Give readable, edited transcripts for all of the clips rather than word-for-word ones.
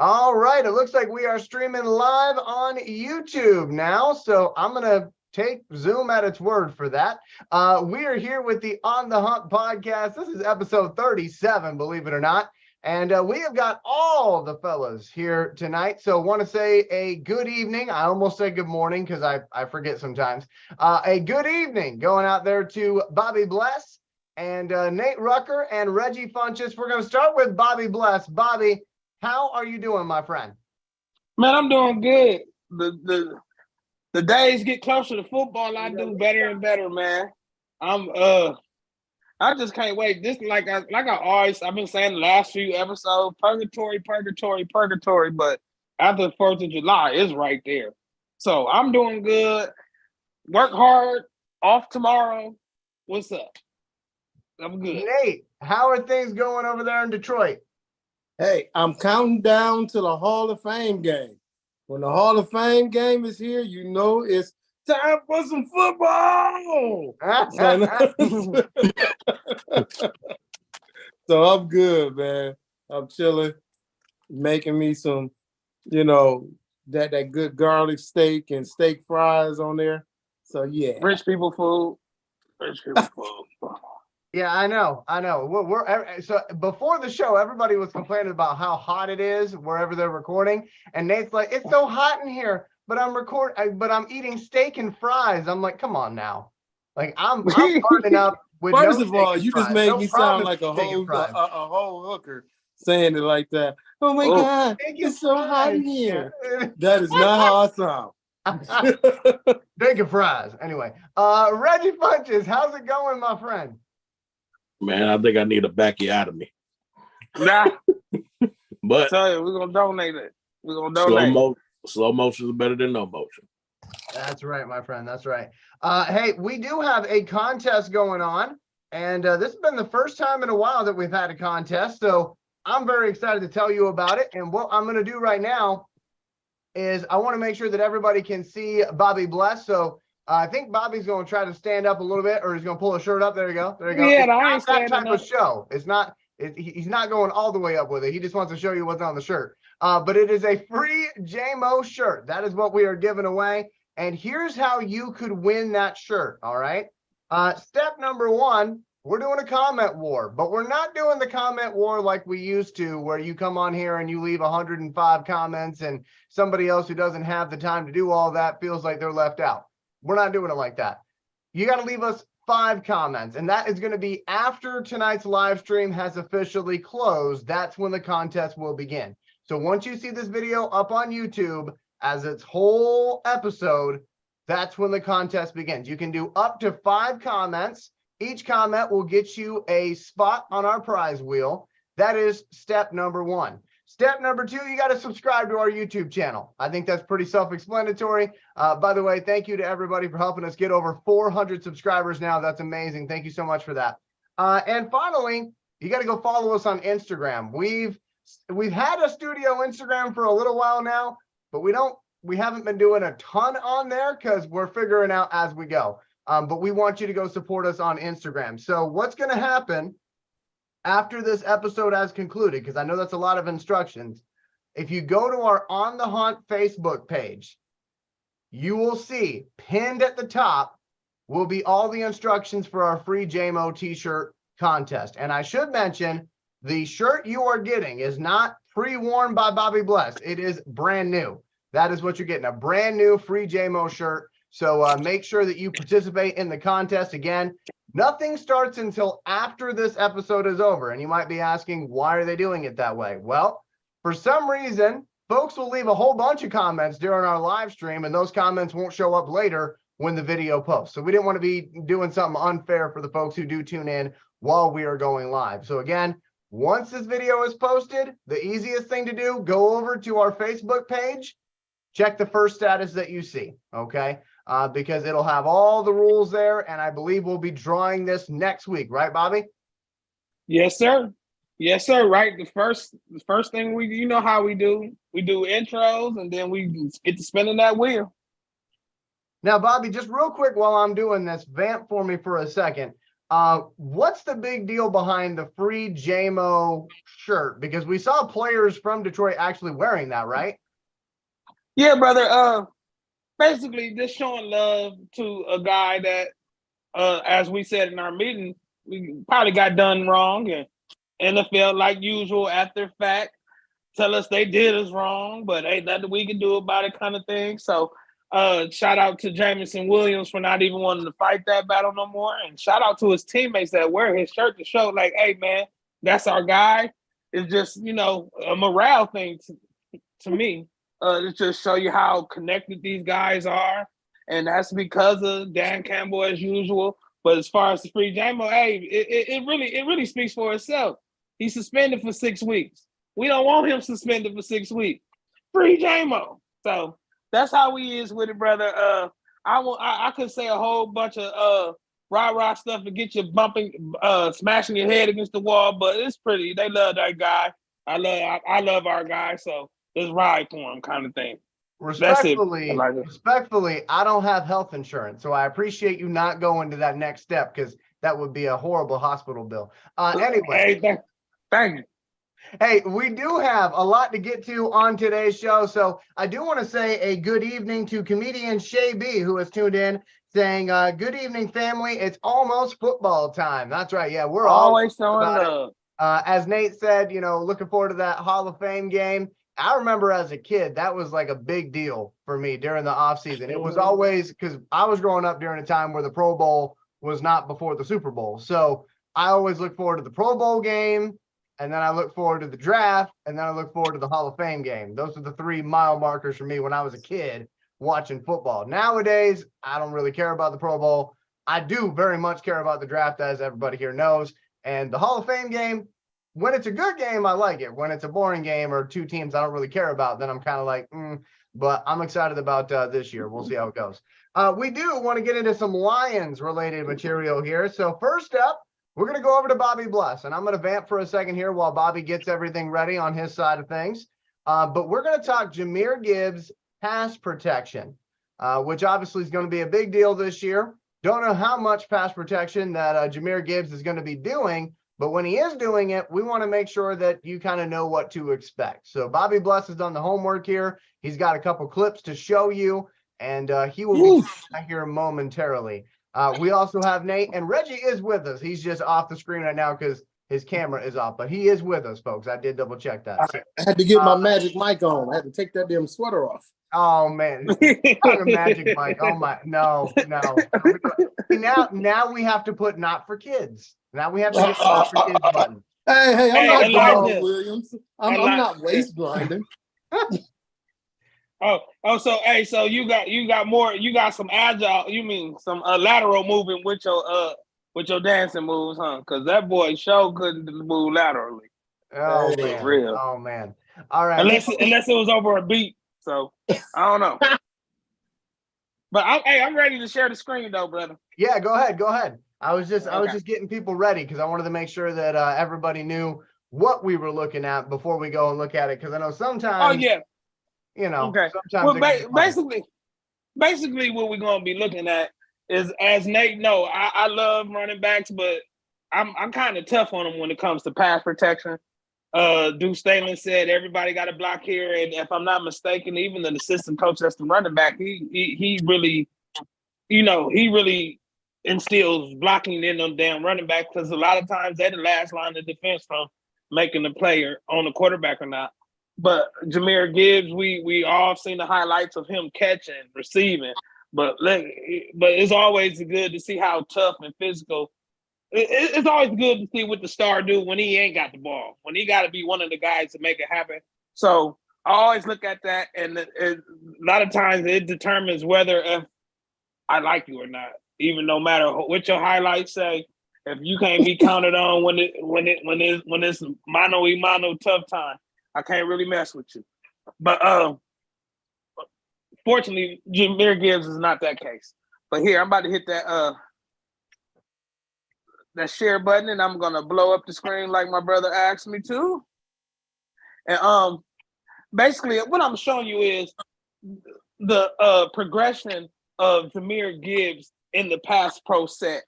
All right, it looks like we are streaming live on YouTube now, so I'm going to take Zoom at its word for that. We are here with the On the Hunt podcast. This is episode 37, believe it or not. And we have got all the fellas here tonight. So want to say a good evening. I almost said good morning because I forget sometimes. A good evening going out there to Bobby Bless and Nate Rucker and Reggie Funches. We're going to start with Bobby Bless. Bobby, how are you doing, my friend? Man, I'm doing good. The days get closer to football, I do better and better, man. I just can't wait. This I've been saying the last few episodes, purgatory. But after the 4th of July, it's right there. So I'm doing good. Work hard. Off tomorrow. What's up? I'm good. Nate, how are things going over there in Detroit? Hey, I'm counting down to the Hall of Fame game. When the Hall of Fame game is here, you know it's time for some football. So I'm good, man. I'm chilling, making me some, that good garlic steak and steak fries on there. So yeah. Rich people food. Yeah, I know. So before the show, everybody was complaining about how hot it is wherever they're recording, and Nate's like, "It's so hot in here, but I'm eating steak and fries." I'm like, "Come on now, like I'm burning up." With First no of all, you just made me sound like a whole hooker saying it like that. Oh my God, it's so hot in here. Yeah. That is not how I sound. Steak and fries. Anyway, Reggie Funches, how's it going, my friend? Man, I think I need a backiotomy. Nah. But tell you, we're gonna donate it. We're gonna donate. Slow motion is better than no motion. That's right, my friend. That's right. Hey, we do have a contest going on, and this has been the first time in a while that we've had a contest. So I'm very excited to tell you about it. And what I'm going to do right now is I want to make sure that everybody can see Bobby Bless. So I think Bobby's going to try to stand up a little bit, or he's going to pull his shirt up. There you go. There you go. Yeah, it's not that type of show. It's not. He's not going all the way up with it. He just wants to show you what's on the shirt. But it is a free Jamo shirt. That is what we are giving away. And here's how you could win that shirt. All right. Step number one, we're doing a comment war, but we're not doing the comment war like we used to, where you come on here and you leave 105 comments and somebody else who doesn't have the time to do all that feels like they're left out. We're not doing it like that. You got to leave us 5 comments, and that is going to be after tonight's live stream has officially closed. That's when the contest will begin. So once you see this video up on YouTube as its whole episode, that's when the contest begins. You can do up to 5 comments. Each comment will get you a spot on our prize wheel. That is step number 1. Step number 2, you got to subscribe to our YouTube channel. I think that's pretty self-explanatory. By the way, thank you to everybody for helping us get over 400 subscribers now. That's amazing. Thank you so much for that. And finally, you got to go follow us on Instagram. We've had a studio Instagram for a little while now, but we haven't been doing a ton on there because we're figuring out as we go. But we want you to go support us on Instagram. So what's going to happen after this episode has concluded, because I know that's a lot of instructions. If you go to our On the Hunt Facebook page, you will see pinned at the top will be all the instructions for our free Jamo t-shirt contest. And I should mention, the shirt you are getting is not pre-worn by Bobby Bless. It is brand new. That is what you're getting, a brand new free Jamo shirt. So make sure that you participate in the contest. Again, nothing starts until after this episode is over. And you might be asking, why are they doing it that way? Well, for some reason, folks will leave a whole bunch of comments during our live stream, and those comments won't show up later when the video posts. So we didn't want to be doing something unfair for the folks who do tune in while we are going live. So again, once this video is posted, the easiest thing to do, go over to our Facebook page, check the first status that you see, okay? Because it'll have all the rules there, and I believe we'll be drawing this next week, right, Bobby? Yes, sir. Yes, sir. Right. The first thing you know how we do intros, and then we get to spinning that wheel. Now, Bobby, just real quick while I'm doing this, vamp for me for a second. What's the big deal behind the free Jamo shirt? Because we saw players from Detroit actually wearing that, right? Yeah, brother. Basically, just showing love to a guy that, as we said in our meeting, we probably got done wrong, and NFL, like usual, after fact, tell us they did us wrong, but ain't nothing we can do about it, kind of thing. So, shout out to Jamison Williams for not even wanting to fight that battle no more, and shout out to his teammates that wear his shirt to show, like, hey man, that's our guy. It's just a morale thing to me. To just show you how connected these guys are, and that's because of Dan Campbell as usual. But as far as the free Jamo, hey, it really speaks for itself. He's suspended for 6 weeks. We don't want him suspended for 6 weeks. Free Jamo. So that's how he is with it, brother. I could say a whole bunch of rah-rah stuff to get you bumping, smashing your head against the wall, but it's pretty. They love that guy. I love our guy, so let's ride for him, kind of thing. Respectfully, That's it. respectfully, I don't have health insurance, so I appreciate you not going to that next step because that would be a horrible hospital bill. Anyway, Hey, thank you. Hey, we do have a lot to get to on today's show, so I do want to say a good evening to comedian Shay B, who has tuned in, saying, good evening, family. It's almost football time. That's right. Yeah, we're always showing love. As Nate said, looking forward to that Hall of Fame game. I remember as a kid, that was like a big deal for me during the offseason. It was always because I was growing up during a time where the Pro Bowl was not before the Super Bowl. So I always look forward to the Pro Bowl game, and then I look forward to the draft, and then I look forward to the Hall of Fame game. Those are the 3 mile markers for me when I was a kid watching football. Nowadays, I don't really care about the Pro Bowl. I do very much care about the draft, as everybody here knows. And the Hall of Fame game, when it's a good game, I like it. When it's a boring game or 2 teams I don't really care about, then I'm kind of like, but I'm excited about this year. We'll see how it goes. We do want to get into some Lions-related material here. So first up, we're going to go over to Bobby Bless, and I'm going to vamp for a second here while Bobby gets everything ready on his side of things. But we're going to talk Jahmyr Gibbs pass protection, which obviously is going to be a big deal this year. Don't know how much pass protection that Jahmyr Gibbs is going to be doing, but when he is doing it, we want to make sure that you kind of know what to expect. So Bobby Bless has done the homework here. He's got a couple clips to show you, and he will be here momentarily. We also have Nate, and Reggie is with us. He's just off the screen right now because his camera is off, but he is with us, folks. I did double check that. I had to get my magic mic on. I had to take that damn sweater off. Oh man, not a magic mic. Oh my, no. Now we have to put not for kids. Now we have to get the not for kids button. Hey, I'm not Jamal Williams. I'm not waist grinding. So you got some agile, you mean some lateral moving with your dancing moves, huh? Because that boy sure couldn't move laterally. Oh man, real. Oh man. All right. Unless it was over a beat. So I don't know. But I'm ready to share the screen though, brother. Yeah, go ahead. I was just getting people ready because I wanted to make sure that everybody knew what we were looking at before we go and look at it. Because I know sometimes. Oh yeah. Okay. Sometimes basically, what we're gonna be looking at is, as Nate know, I love running backs, but I'm kind of tough on them when it comes to pass protection. Duke Stalin said everybody got a block here, and if I'm not mistaken, even the assistant coach that's the running back, he really, he really instills blocking in them damn running backs, because a lot of times they're the last line of defense from making the player on the quarterback or not. But Jahmyr Gibbs, we all seen the highlights of him catching, receiving, but it's always good to see how tough and physical. It's always good to see what the star do when he ain't got the ball, when he got to be one of the guys to make it happen. So I always look at that, and a lot of times it determines whether if I like you or not. Even no matter what your highlights say, if you can't be counted on when it's mano tough time, I can't really mess with you. But fortunately, Jahmyr Gibbs is not that case. But here, I'm about to hit that share button, and I'm gonna blow up the screen like my brother asked me to. And basically, what I'm showing you is the progression of Jahmyr Gibbs in the pass pro set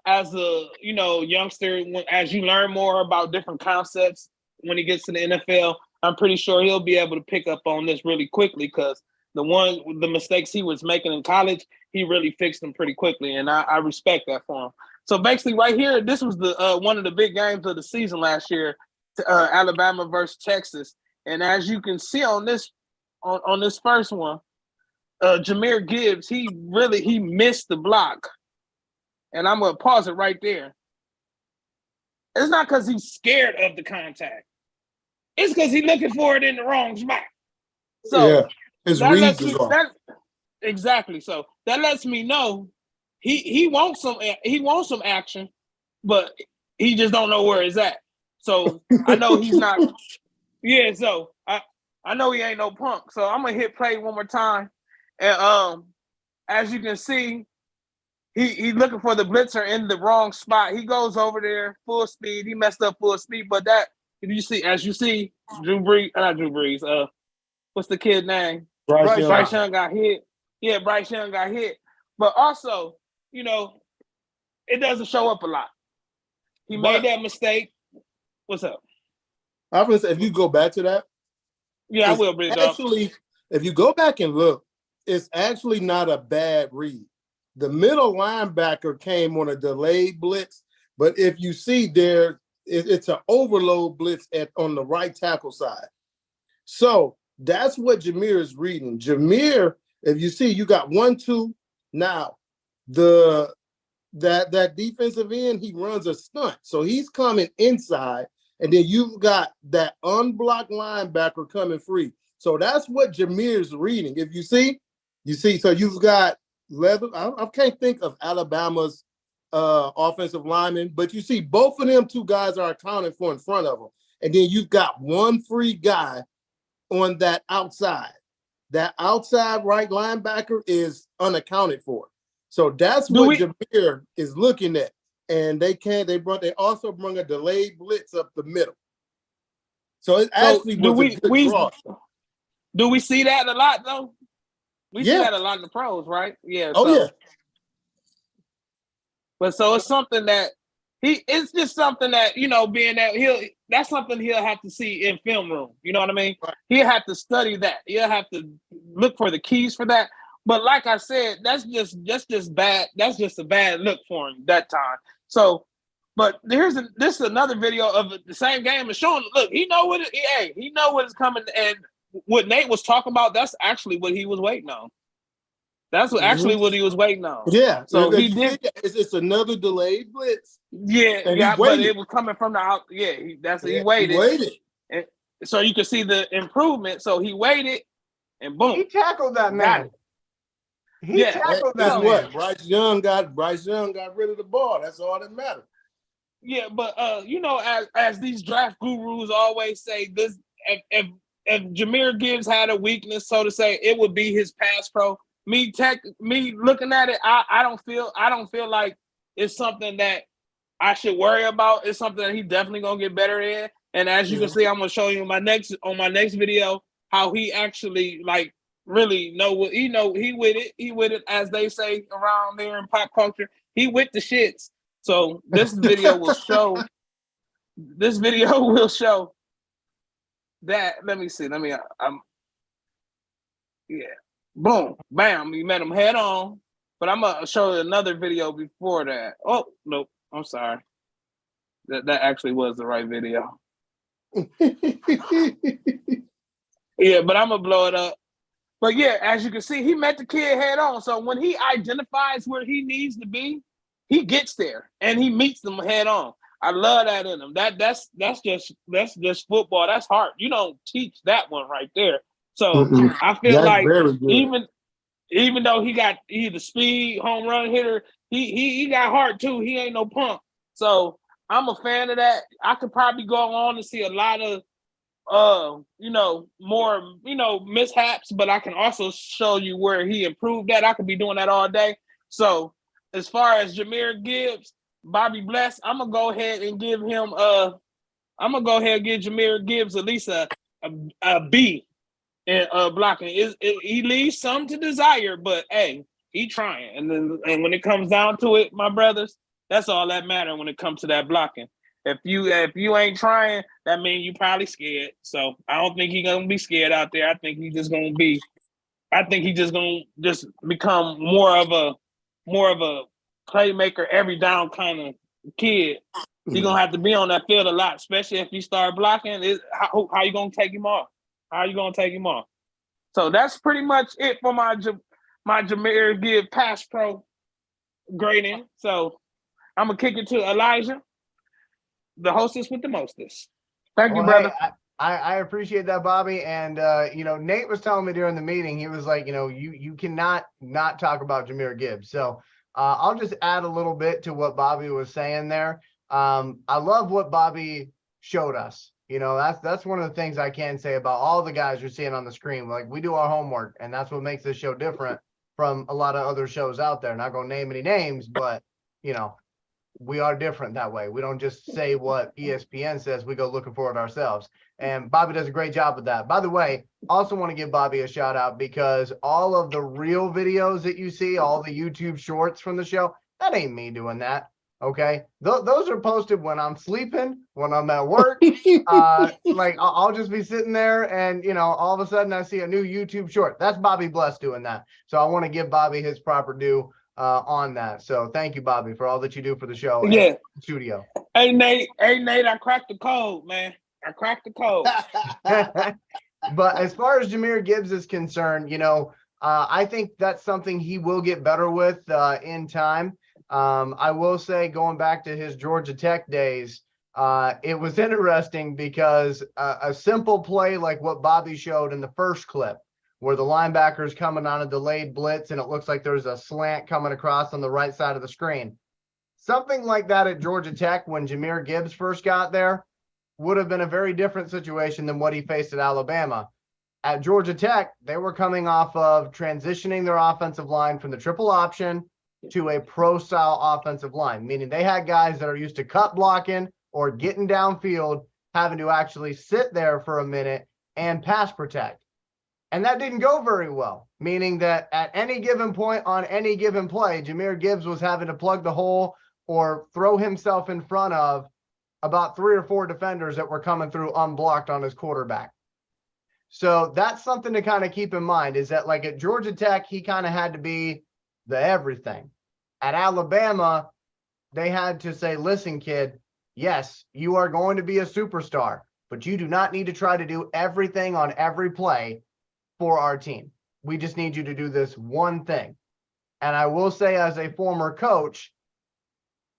as a youngster, as you learn more about different concepts when he gets to the NFL, I'm pretty sure he'll be able to pick up on this really quickly because the mistakes he was making in college, he really fixed them pretty quickly, and I respect that for him. So basically, right here, this was the one of the big games of the season last year, Alabama versus Texas, and as you can see on this first one, Jahmyr Gibbs, he missed the block. And I'm going to pause it right there. It's not because he's scared of the contact. It's because he's looking for it in the wrong spot. So yeah, his that reads lets is me off. exactly. So that lets me know he wants some action, but he just don't know where it's at. So I know he's not. Yeah. So I know he ain't no punk. So I'm gonna hit play one more time, and as you can see. He's looking for the blitzer in the wrong spot. He goes over there full speed. He messed up full speed, but as you see, not Drew Brees. What's the kid name? Bryce Bryce Young. Young got hit. Yeah, Bryce Young got hit. But also, it doesn't show up a lot. He made that mistake. What's up? I was if you go back to that, Yeah, I will bring it up. Actually, if you go back and look, it's actually not a bad read. The middle linebacker came on a delayed blitz, but if you see there, it's an overload blitz on the right tackle side. So that's what Jahmyr is reading. Jahmyr, if you see, you got 1-2. Now, that defensive end, he runs a stunt. So he's coming inside, and then you've got that unblocked linebacker coming free. So that's what Jahmyr's reading. If you see, so you've got Leather. I can't think of Alabama's offensive lineman, but you see both of them two guys are accounted for in front of them. And then you've got one free guy on that outside. That outside right linebacker is unaccounted for. So that's what Jahmyr is looking at. And they also bring a delayed blitz up the middle. So it actually was a good draw. Do we see that a lot though? We see that a lot in the pros, right? Yeah. Yeah. But so it's something that it's just something that, being that that's something he'll have to see in film room. You know what I mean? Right. He'll have to study that. He'll have to look for the keys for that. But like I said, that's just bad. That's just a bad look for him that time. So, but this is another video of the same game and showing, look, he know what it's coming. And what Nate was talking about, that's actually what he was waiting on. That's actually what he was waiting on. Yeah. So he did. It's another delayed blitz. Yeah, but it was coming from the out. Yeah, he waited. He waited. And so you can see the improvement. So he waited, and boom, he tackled that man. He tackled that man. Bryce Young got rid of the ball. That's all that matters. Yeah, but as these draft gurus always say, this if Jahmyr Gibbs had a weakness, so to say, it would be his pass pro. Me looking at it, I don't feel like it's something that I should worry about. It's something that he definitely gonna get better in. And as you can see, I'm gonna show you on my next video how he actually really know what he with it. He with it, as they say around there in pop culture. He with the shits. So this video will show. This video will show that. Let me see. Yeah. Boom, bam, you met him head on. But I'm gonna show you another video before that. Oh, nope, I'm sorry. That actually was the right video. Yeah, but I'm gonna blow it up. But yeah, as you can see, he met the kid head on. So when he identifies where he needs to be, he gets there and he meets them head on. I love that in him. That's just football. That's hard. You don't teach that one right there. So I feel like even though he the speed home run hitter, he got heart too. He ain't no punk. So I'm a fan of that. I could probably go on to see a lot of more mishaps, but I can also show you where he improved that. I could be doing that all day. So as far as Jahmyr Gibbs, Bobby Bless, I'm gonna go ahead and give him Jahmyr Gibbs at least a B in blocking. He leaves some to desire, but hey, he trying. And when it comes down to it, my brothers, That's all that matters when it comes to that blocking. If you ain't trying, that means you probably scared. So I don't think he's gonna be scared out there. I think he's just gonna become more of a playmaker, every down kind of kid. He's gonna have to be on that field a lot, especially if you start blocking. How you gonna take him off? How you gonna take him off? So that's pretty much it for my Jahmyr Gibbs pass pro grading. So I'm gonna kick it to Elijah, the hostess with the mostest. Thank you, brother. Hey, I appreciate that, Bobby. And Nate was telling me during the meeting, he was like, you cannot not talk about Jahmyr Gibbs. So I'll just add a little bit to what Bobby was saying there. I love what Bobby showed us. That's one of the things I can say about all the guys you're seeing on the screen. Like, we do our homework, and that's what makes this show different from a lot of other shows out there. Not gonna name any names, but we are different that way. We don't just say what ESPN says, we go looking for it ourselves. And Bobby does a great job with that. By the way, also want to give Bobby a shout out, because all of the real videos that you see, all the YouTube shorts from the show, that ain't me doing that. Okay. Those are posted when I'm sleeping, when I'm at work. Like I'll just be sitting there and, all of a sudden I see a new YouTube short. That's Bobby Bless doing that. So I want to give Bobby his proper due on that. So thank you, Bobby, for all that you do for the show and the studio. Hey Nate, I cracked the code, man. I cracked the code. But as far as Jahmyr Gibbs is concerned, I think that's something he will get better with in time. I will say, going back to his Georgia Tech days, it was interesting because a simple play like what Bobby showed in the first clip, where the linebacker's coming on a delayed blitz and it looks like there's a slant coming across on the right side of the screen. Something like that at Georgia Tech when Jahmyr Gibbs first got there would have been a very different situation than what he faced at Alabama. At Georgia Tech, they were coming off of transitioning their offensive line from the triple option to a pro-style offensive line, meaning they had guys that are used to cut blocking or getting downfield, having to actually sit there for a minute and pass protect. And that didn't go very well, meaning that at any given point on any given play, Jahmyr Gibbs was having to plug the hole or throw himself in front of about 3 or 4 defenders that were coming through unblocked on his quarterback. So that's something to kind of keep in mind, is that like at Georgia Tech, he kind of had to be the everything. At Alabama, they had to say, listen, kid, yes, you are going to be a superstar, but you do not need to try to do everything on every play for our team. We just need you to do this one thing. And I will say, as a former coach,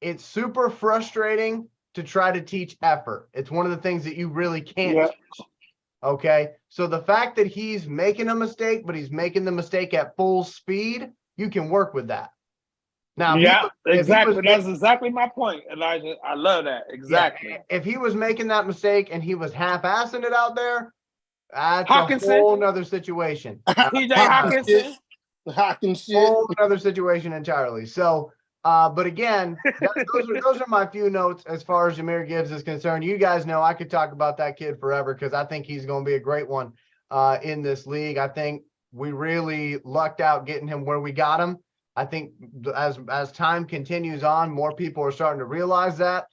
it's super frustrating to try to teach effort. It's one of the things that you really can't teach. Okay. So the fact that he's making a mistake, but he's making the mistake at full speed, you can work with that. Now, exactly. That's exactly my point, Elijah. I love that. Exactly. Yeah, if he was making that mistake and he was half-assing it out there, that's Hawkinson. a whole nother situation. PJ Hawkinson. Whole other situation entirely. So, but again, those are my few notes as far as Jahmyr Gibbs is concerned. You guys know I could talk about that kid forever because I think he's going to be a great one in this league. I think we really lucked out getting him where we got him. I think as time continues on, more people are starting to realize that,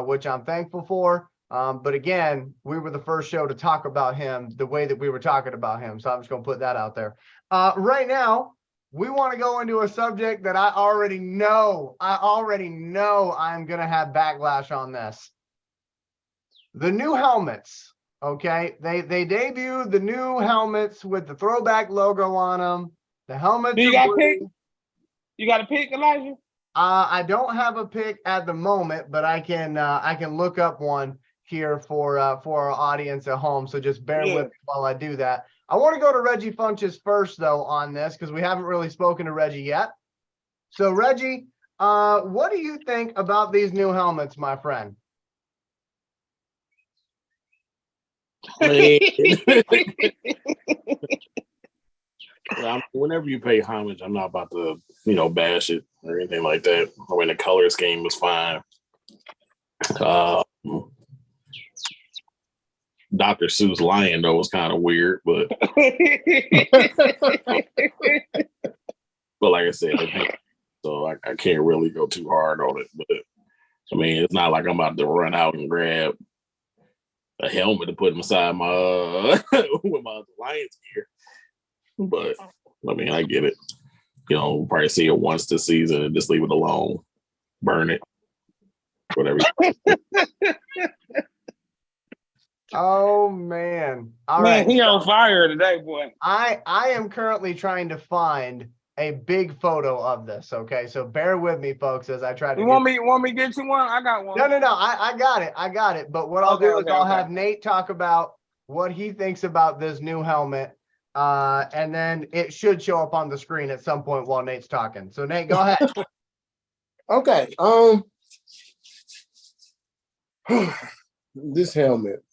which I'm thankful for. But again, we were the first show to talk about him the way that we were talking about him. So I'm just going to put that out there. Right now, we want to go into a subject that I already know I'm going to have backlash on this. The new helmets, okay? They debuted the new helmets with the throwback logo on them. The helmets. Do you got a pick? You got a pick, Elijah? I don't have a pick at the moment, but I can look up one here for our audience at home. So just bear with me while I do that. I want to go to Reggie Funches first, though, on this, because we haven't really spoken to Reggie yet. So, Reggie, what do you think about these new helmets, my friend? Whenever you pay homage, I'm not about to, bash it or anything like that. I mean, the color scheme was fine. Dr. Seuss lion, though, was kind of weird, but but like I said, so I can't really go too hard on it. But I mean, it's not like I'm about to run out and grab a helmet to put inside my with my Lions gear. But I mean, I get it. Probably see it once this season and just leave it alone, burn it, whatever. Oh man! All Man, right, he on fire today, boy. I am currently trying to find a big photo of this. Okay, so bear with me, folks, as I try to. You want me to get you one? I got one. No. I got it. But what I'll do is I'll have Nate talk about what he thinks about this new helmet, and then it should show up on the screen at some point while Nate's talking. So Nate, go ahead. Okay. This helmet.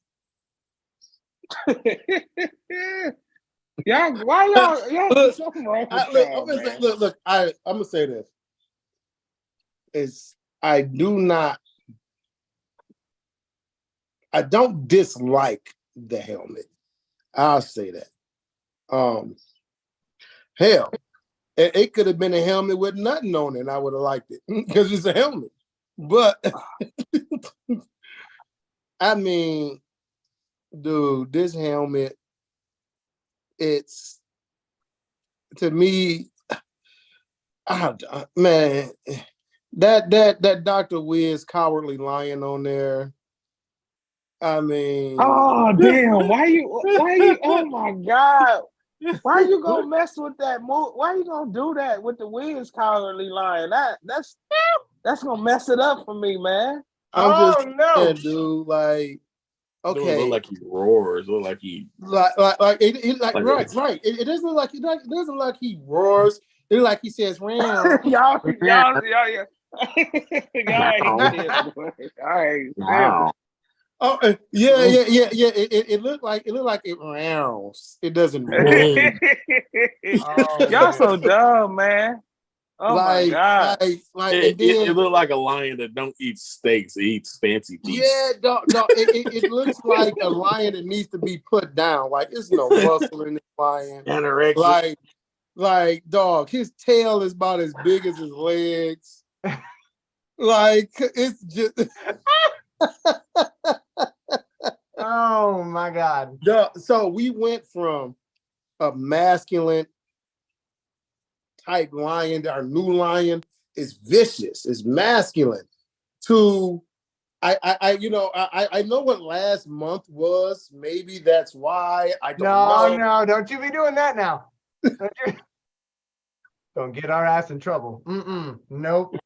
Why y'all something wrong with y'all, man? Look, I'm gonna say this. I don't dislike the helmet. I'll say that. Hell, it could have been a helmet with nothing on it, and I would have liked it because it's a helmet. But I mean, dude, this helmet, it's, to me, man, that Dr. Wiz Cowardly Lion on there. I mean, oh damn! Why you? Oh my god! Why you gonna mess with that move? Why you gonna do that with the Wiz Cowardly Lion? That's gonna mess it up for me, man. I'm just saying, dude, like, okay, It look like he roars. It look like he right. It doesn't look like it doesn't look like he roars. It look like he says round. y'all. Wow. Oh yeah. It looked like it rounds. It doesn't roar. Y'all so dumb, man. Oh my god! It looked like a lion that don't eat steaks; it eats fancy beasts. Yeah, no. It looks like a lion that needs to be put down. Like, there's no muscle in this lion. Anorexic. Like, dog, his tail is about as big as his legs. Like, it's just. Oh my god! So we went from a masculine type lion. Our new lion is vicious, is masculine. To I know what last month was. Maybe that's why. I don't know. No, don't you be doing that now. Don't get our ass in trouble. Nope.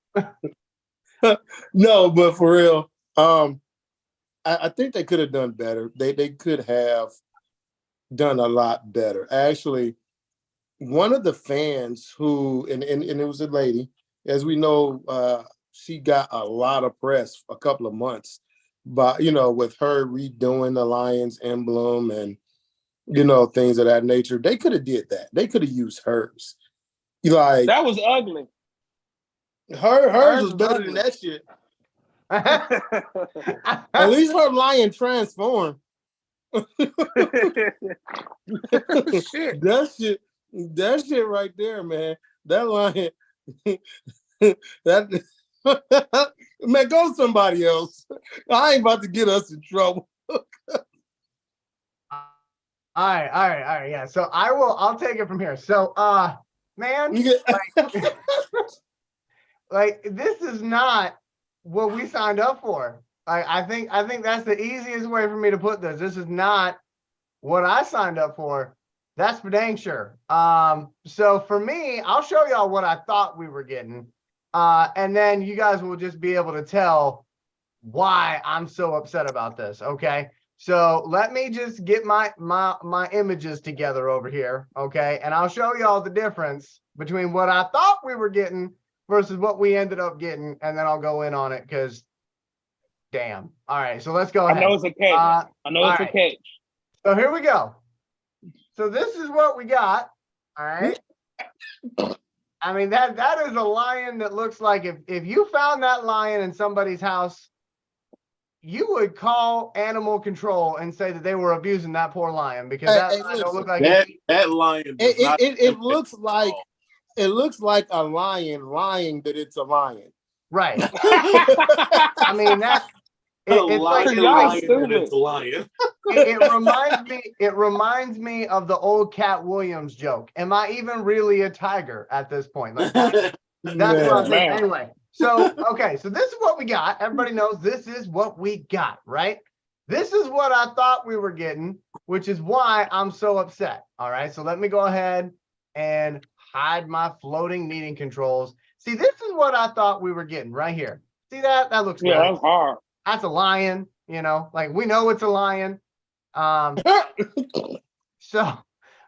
No, but for real, I think they could have done better. They could have done a lot better. Actually, one of the fans who, and it was a lady, as we know, she got a lot of press a couple of months, but with her redoing the Lions emblem and things of that nature. They could have did that. They could have used hers. Like, that was ugly. Hers was better than that shit. At least her lion transformed. Shit. That shit right there, man. That lion, that man, go somebody else. I ain't about to get us in trouble. All right. Yeah. So I'll take it from here. So, man, like this is not what we signed up for. I think that's the easiest way for me to put this. This is not what I signed up for. That's for dang sure. So for me, I'll show y'all what I thought we were getting. And then you guys will just be able to tell why I'm so upset about this. Okay. So let me just get my images together over here. Okay. And I'll show y'all the difference between what I thought we were getting versus what we ended up getting. And then I'll go in on it because damn. All right. So let's go ahead. I know it's a catch. A catch. So here we go. So this is what we got. All right. I mean, that is a lion that looks like if you found that lion in somebody's house, you would call animal control and say that they were abusing that poor lion because that lion don't look like that lion. It looks like it looks like a lion lying that it's a lion. Right. I mean that it's like Y'all lion stupid. and it's a lion. it reminds me of the old Cat Williams joke. Am I even really a tiger at this point? Like that's what I'm saying. Man. Anyway, so okay, so this is what we got. Everybody knows this is what we got, right? This is what I thought we were getting, which is why I'm so upset. All right, so let me go ahead and hide my floating meeting controls. See, this is what I thought we were getting right here. See that? That looks Yeah, nice. that's hard. That's a lion, you know, like we know it's a lion. So,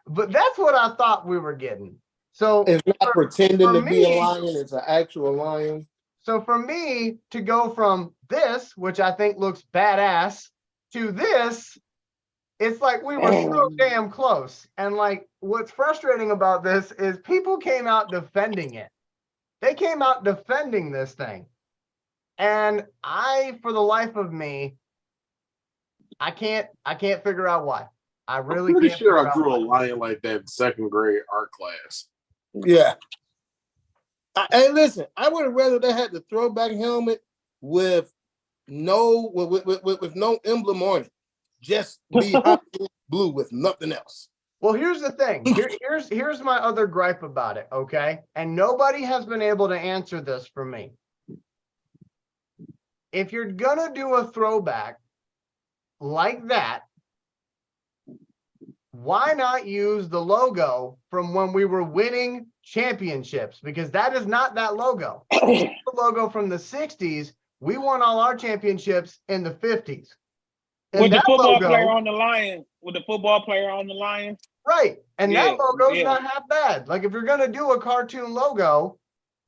but that's what I thought we were getting. So It's not pretending for to be a me- lion, it's an actual lion. So for me to go from this, which I think looks badass, to this, it's like we were so damn close. And like what's frustrating about this is people came out defending it. They came out defending this thing. And I, for the life of me, I can't figure out why. I really I'm pretty can't sure figure I out drew a why. lion like that in second grade art class. Yeah. Hey, listen, I would have rather they had the throwback helmet with no with no emblem on it. Just be blue with nothing else. Well, here's the thing. Here's my other gripe about it, okay? And nobody has been able to answer this for me. If you're gonna do a throwback like that, why not use the logo from when we were winning championships? Because that is not that logo. The logo from the 60s, we won all our championships in the 50s. And With the that football logo, player on the lion. With the football player on the lion. right. And Yeah, that logo's yeah. not half bad. Like if you're gonna do a cartoon logo,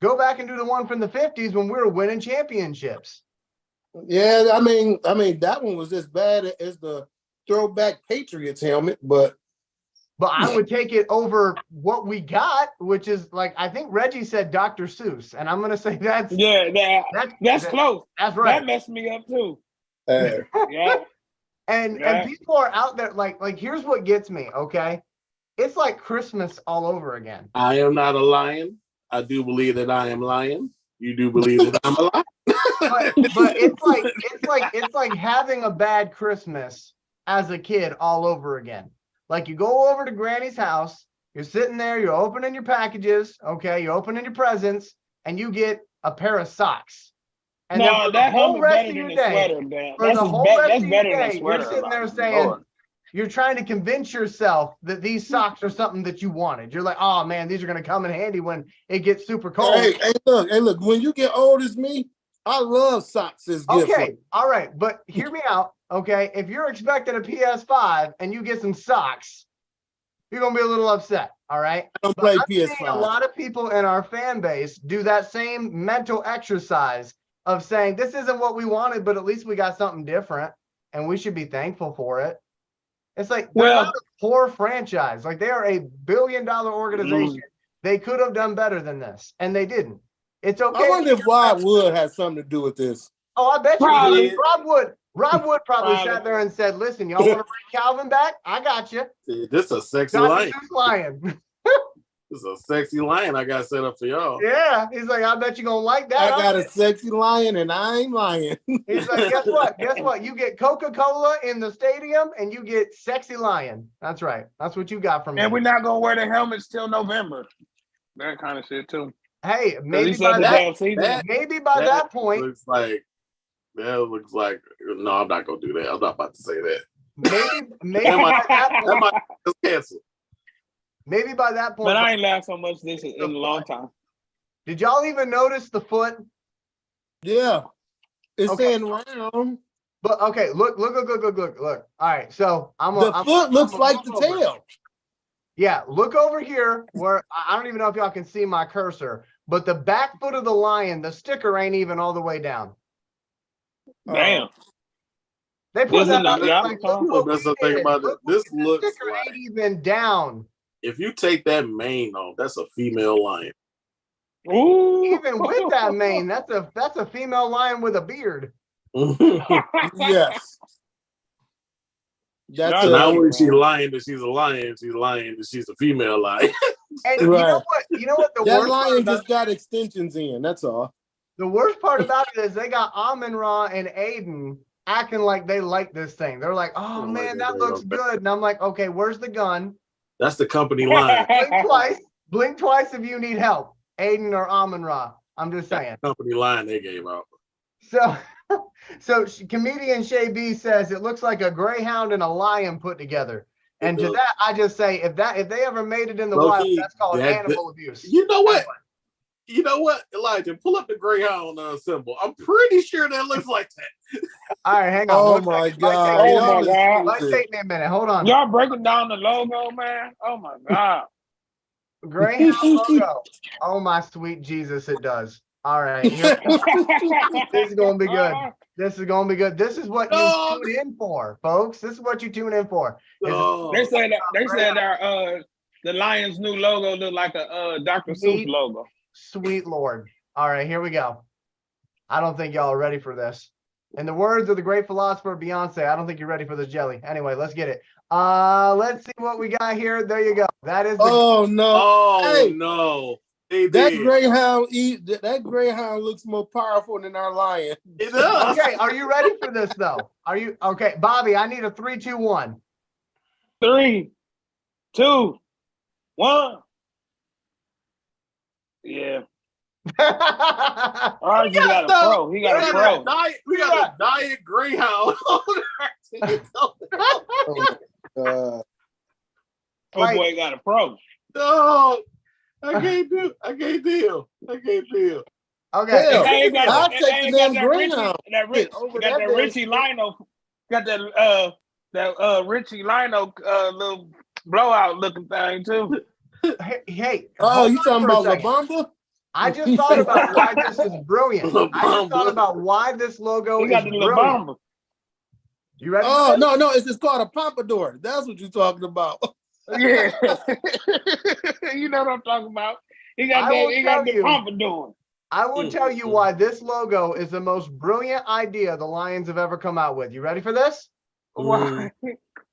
go back and do the one from the 50s when we were winning championships. Yeah, I mean that one was as bad as the throwback Patriots helmet, but I would take it over what we got, which is like I think Reggie said Dr. Seuss, and I'm gonna say that's That's close. That's right. That messed me up too. uh, Yeah. And people are out there like here's what gets me, okay? It's like Christmas all over again. I am not a lion. I do believe that I am lying. You do believe that I'm a lion. But it's like having a bad Christmas as a kid all over again. Like you go over to Granny's house, you're sitting there, you're opening your packages, okay, you're opening your presents, and you get a pair of socks. And then for the that whole helmet's rest better of than your the day, sweater, man. for the whole rest That's of your better than day, sweater. you're sitting there like, saying, Lord. you're trying to convince yourself that these socks are something that you wanted. You're like, oh man, these are going to come in handy when it gets super cold. hey, look, when you get old as me, I love socks as gifts. Okay, all right, but hear me out. Okay, if you're expecting a PS5 and you get some socks, you're gonna be a little upset. All right. I don't play I'm seeing PS5. a lot of people in our fan base do that same mental exercise of saying this isn't what we wanted, but at least we got something different, and we should be thankful for it. It's like they're not a poor franchise. Like they are a billion-dollar organization. They could have done better than this, and they didn't. It's okay. I wonder if Rod Wood has something to do with this. Oh, I bet you Probably. did. Rob Wood probably sat there and said, listen, y'all want to bring Calvin back? I got you. See, this is a sexy Dr. lion. Seuss lion. This is a sexy lion I got set up for y'all. Yeah. He's like, I bet you're going to like that. I got a sexy lion and I ain't lying. He's like, guess what? Guess what? You get Coca-Cola in the stadium and you get sexy lion. That's right. That's what you got from me. And we're not gonna wear the helmets till November. That kind of shit too. Hey, maybe He by said that point, looks like no, I'm not gonna do that. I'm not about to say that. maybe by that That point, might just cancel. maybe by that point. But I ain't laughed so much this in a long time. Did y'all even notice the foot? Yeah. It's Okay. saying round. But okay, look. All right, so The foot looks like the tail. Yeah, look over here where I don't even know if y'all can see my cursor, but the back foot of the lion, the sticker ain't even all the way down. Damn. They put Isn't that that- out. yeah, Like, look what That's we the thing did. about it. Look, This the looks sticker like ain't even down. if you take that mane off, that's a female lion. Ooh. Even with that mane, that's a female lion with a beard. Yes. That's Y'all Not know only it, she man. lying that she's a lion, she's lying that she's a female lion. And you know what? You know what the That worst part lion about just got extensions in. That's all. the worst part about it is they got Amon Ra and Aiden acting like they like this thing. They're like, oh man, that looks good. And I'm like, okay, where's the gun? That's the company line. Blink twice. Blink twice if you need help. Aiden or Amon Ra. I'm just saying. Company line they gave out. So comedian Shay B says it looks like a greyhound and a lion put together. And to that, I just say if they ever made it in the wild, that's called animal abuse. You know what? You know what, Elijah? Pull up the greyhound symbol. I'm pretty sure that looks like that. All right, hang on. Oh my God. Oh my God. Might take me a minute. Hold on. Y'all breaking down the logo, man. Oh my God. Greyhound logo. Oh my sweet Jesus, it does. All right. Here this is gonna be good. This is gonna be good. This is what you tune in for, folks. This is what you tune in for. They said our the Lions' new logo looked like a Dr. Seuss logo. Sweet Lord. All right, here we go. I don't think y'all are ready for this. In the words of the great philosopher Beyonce, I don't think you're ready for this jelly. Anyway, let's get it. Let's see what we got here. There you go. That is no. No. That greyhound looks more powerful than our lion. It does. Okay, are you ready for this though? Are you okay, Bobby? I need a 3, 2, 1. 3, 2, 1. Yeah. All right, you got a pro. He got a pro. We got a diet greyhound on our team. Oh boy got a pro. No, I can't deal. Okay. I'll take the damn greyhound. That Richie Lino. Got that Richie Lino little blowout looking thing too. Hey. Oh, you talking about La Bamba? I just thought about why this is brilliant. I just thought about why this logo is brilliant. You ready? Oh, no, it's called a pompadour. That's what you're talking about. Yeah. You know what I'm talking about. He got the pompadour. I will tell you why this logo is the most brilliant idea the Lions have ever come out with. You ready for this? Why?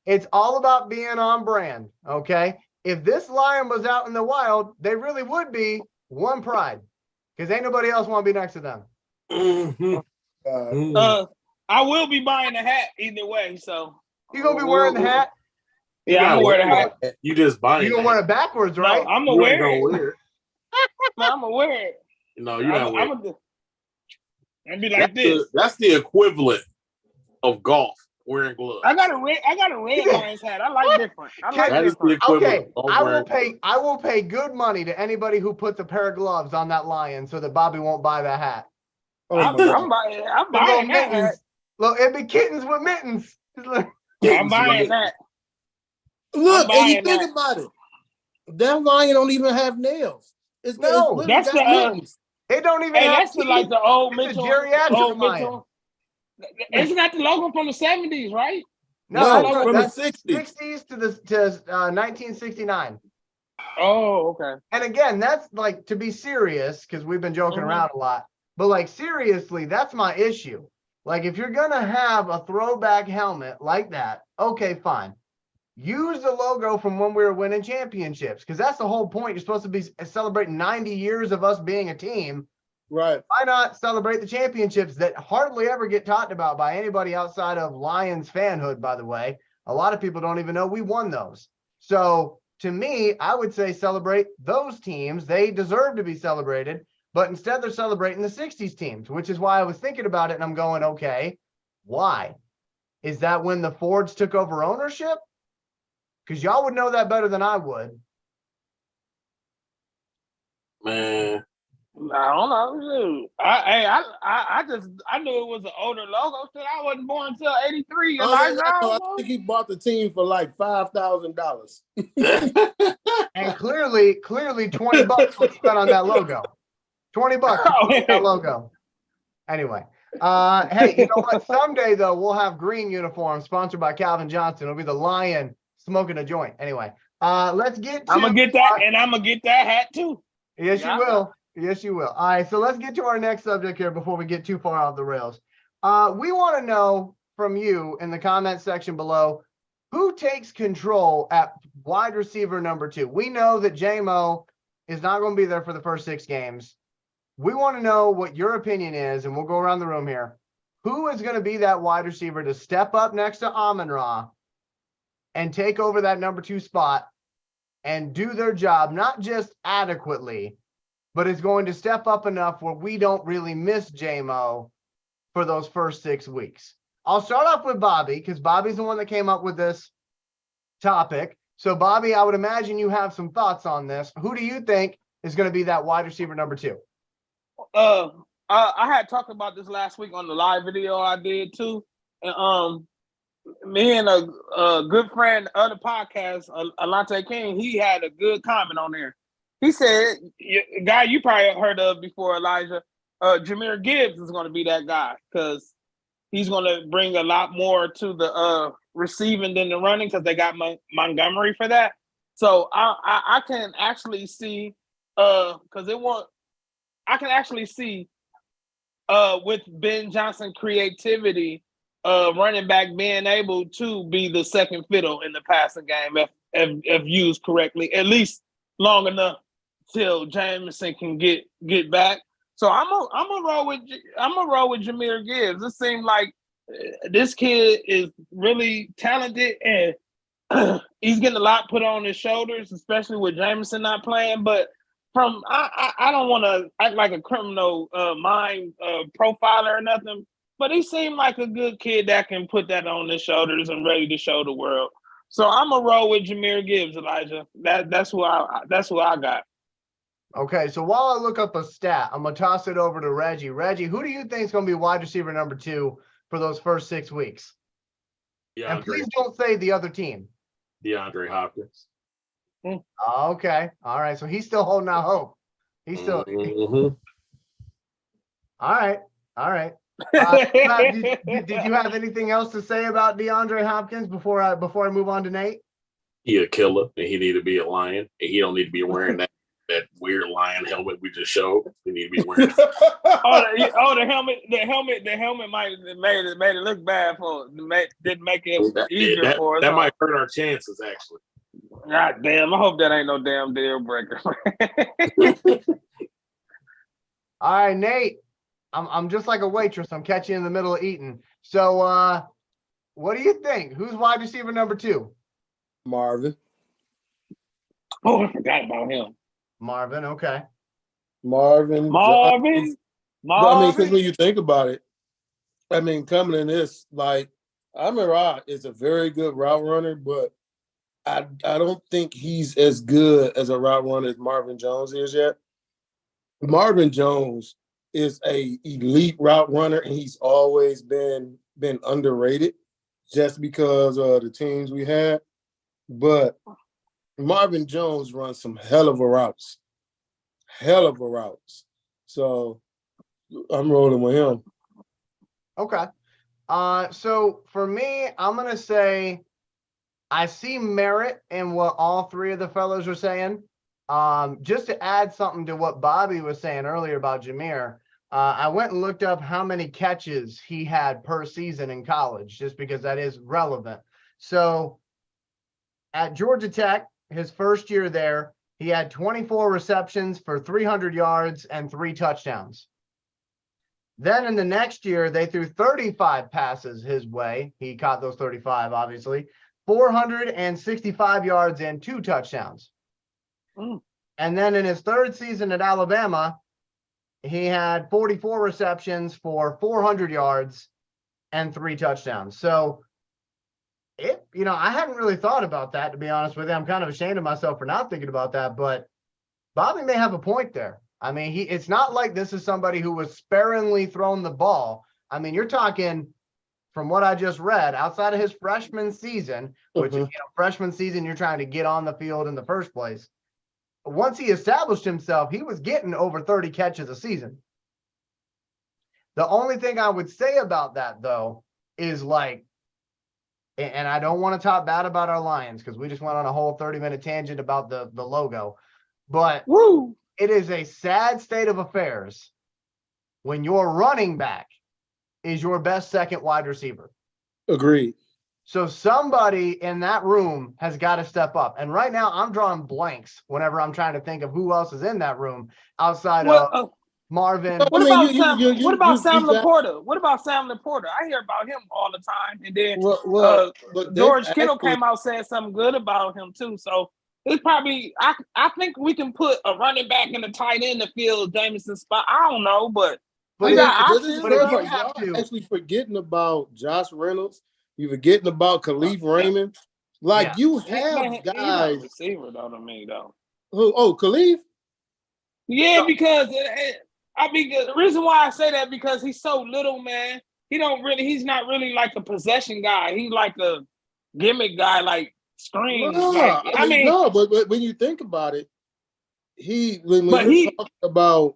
It's all about being on brand, okay? If this lion was out in the wild, they really would be one pride because ain't nobody else want to be next to them. I will be buying a hat either way, so. You gonna be wearing the hat? Yeah, I'm gonna wear the hat. You just buying it. You gonna wear it backwards, right? No, I'm gonna wear it. No, I'm gonna wear it. No, you're not wearing it. I'll be like this. That's the equivalent of golf. Wearing gloves. I got a red Lions hat. I like different. Okay, I will pay good money to anybody who puts a pair of gloves on that lion so that Bobby won't buy that hat. I'm buying that hat. Look, it'd be kittens with mittens. I'm buying that. Look, and you think about it. That lion don't even have nails. That's the it don't even have that's like the old Mitchell. Old Mitchell. Isn't that the logo from the 70s, right? No, from that's the 60s to 1969. Oh, okay. And again, that's like, to be serious, because we've been joking around a lot, but like seriously, that's my issue. Like if you're gonna have a throwback helmet like that, okay, fine. Use the logo from when we were winning championships, because that's the whole point. You're supposed to be celebrating 90 years of us being a team. Right. Why not celebrate the championships that hardly ever get talked about by anybody outside of Lions fanhood, by the way? A lot of people don't even know we won those. So to me, I would say celebrate those teams. They deserve to be celebrated, but instead they're celebrating the 60s teams, which is why I was thinking about it and I'm going, okay, why? Is that when the Fords took over ownership? Because y'all would know that better than I would. Man. I don't know. I knew it was an older logo. So I wasn't born until '83. I think he bought the team for like $5,000. And clearly $20 was spent on that logo. $20 on that logo. Anyway, hey, you know what? Someday though, we'll have green uniforms sponsored by Calvin Johnson. It'll be the lion smoking a joint. Anyway, let's get to. I'm gonna get that, and I'm gonna get that hat too. Yes, you will. Yes, you will. All right, so let's get to our next subject here before we get too far off the rails. We want to know from you in the comment section below, who takes control at wide receiver number 2? We know that Jamo is not going to be there for the first 6 games. We want to know what your opinion is, and we'll go around the room here. Who is going to be that wide receiver to step up next to Amon-Ra and take over that number 2 spot and do their job, not just adequately, but is going to step up enough where we don't really miss Jamo for those first 6 weeks? I'll start off with Bobby, because Bobby's the one that came up with this topic. So, Bobby, I would imagine you have some thoughts on this. Who do you think is going to be that wide receiver number 2? I had talked about this last week on the live video I did too. And me and a good friend of the podcast, Alante King, he had a good comment on there. He said, a guy you probably heard of before, Elijah, Jahmyr Gibbs is going to be that guy because he's going to bring a lot more to the receiving than the running because they got Montgomery for that. So I can actually see I can actually see with Ben Johnson creativity, running back being able to be the second fiddle in the passing game if used correctly, at least long enough till Jameson can get back. So I'm gonna roll with Jahmyr Gibbs. It seems like this kid is really talented and he's getting a lot put on his shoulders, especially with Jameson not playing. But I don't want to act like a criminal mind profiler or nothing, but he seemed like a good kid that can put that on his shoulders and ready to show the world. So I'm gonna roll with Jahmyr Gibbs, Elijah. That's who I got. Okay, so while I look up a stat, I'm gonna toss it over to Reggie. Reggie, who do you think is gonna be wide receiver number 2 for those first 6 weeks? And please don't say the other team. DeAndre Hopkins. Okay, all right. So he's still holding out hope. He's still. Mm-hmm. All right. Did you have anything else to say about DeAndre Hopkins before I move on to Nate? He a killer, and he need to be a lion, and he don't need to be wearing that weird lion helmet we just showed. He need to be wearing. the helmet might have made it look bad didn't make it easier for us. That might hurt our chances, actually. God damn! I hope that ain't no damn deal breaker. All right, Nate. I'm just like a waitress. I'm catching you in the middle of eating. So, what do you think? Who's wide receiver number 2? Marvin. Oh, I forgot about him. Marvin. Okay. Marvin. I mean, because when you think about it, I mean, coming in this, like, Amon-Ra is a very good route runner, but I don't think he's as good as a route runner as Marvin Jones is yet. Marvin Jones is a elite route runner, and he's always been underrated just because of the teams we had. But Marvin Jones runs some hell of a routes. So I'm rolling with him. Okay. So for me, I'm going to say I see merit in what all 3 of the fellows are saying. Just to add something to what Bobby was saying earlier about Jahmyr, I went and looked up how many catches he had per season in college, just because that is relevant. So at Georgia Tech, his first year there, he had 24 receptions for 300 yards and 3 touchdowns. Then in the next year, they threw 35 passes his way. He caught those 35, obviously. 465 yards and 2 touchdowns. And then in his third season at Alabama, he had 44 receptions for 400 yards and 3 touchdowns. So, I hadn't really thought about that, to be honest with you. I'm kind of ashamed of myself for not thinking about that, but Bobby may have a point there. I mean, it's not like this is somebody who was sparingly thrown the ball. I mean, you're talking, from what I just read, outside of his freshman season, which, freshman season, you're trying to get on the field in the first place. Once he established himself, he was getting over 30 catches a season. The only thing I would say about that, though, is and I don't want to talk bad about our Lions because we just went on a whole 30-minute tangent about the logo, but it is a sad state of affairs when your running back is your best second wide receiver. Agreed. So somebody in that room has got to step up. And right now I'm drawing blanks whenever I'm trying to think of who else is in that room outside of Marvin. What about Sam? What about Sam exactly. Laporta? What about Sam Laporta? I hear about him all the time. And then But George Kittle came out saying something good about him too. So it's probably I think we can put a running back and a tight end to fill Jameson's spot. I don't know, but we got options. But if you have to, actually forgetting about Josh Reynolds, you're forgetting about Khalif Raymond. Like you have He's guys. not a receiver though to me though. Khalif? Yeah, because I mean the reason why I say that because he's so little, man. He's not really like a possession guy. He's like a gimmick guy, like screens. But when you think about it, when you're talking about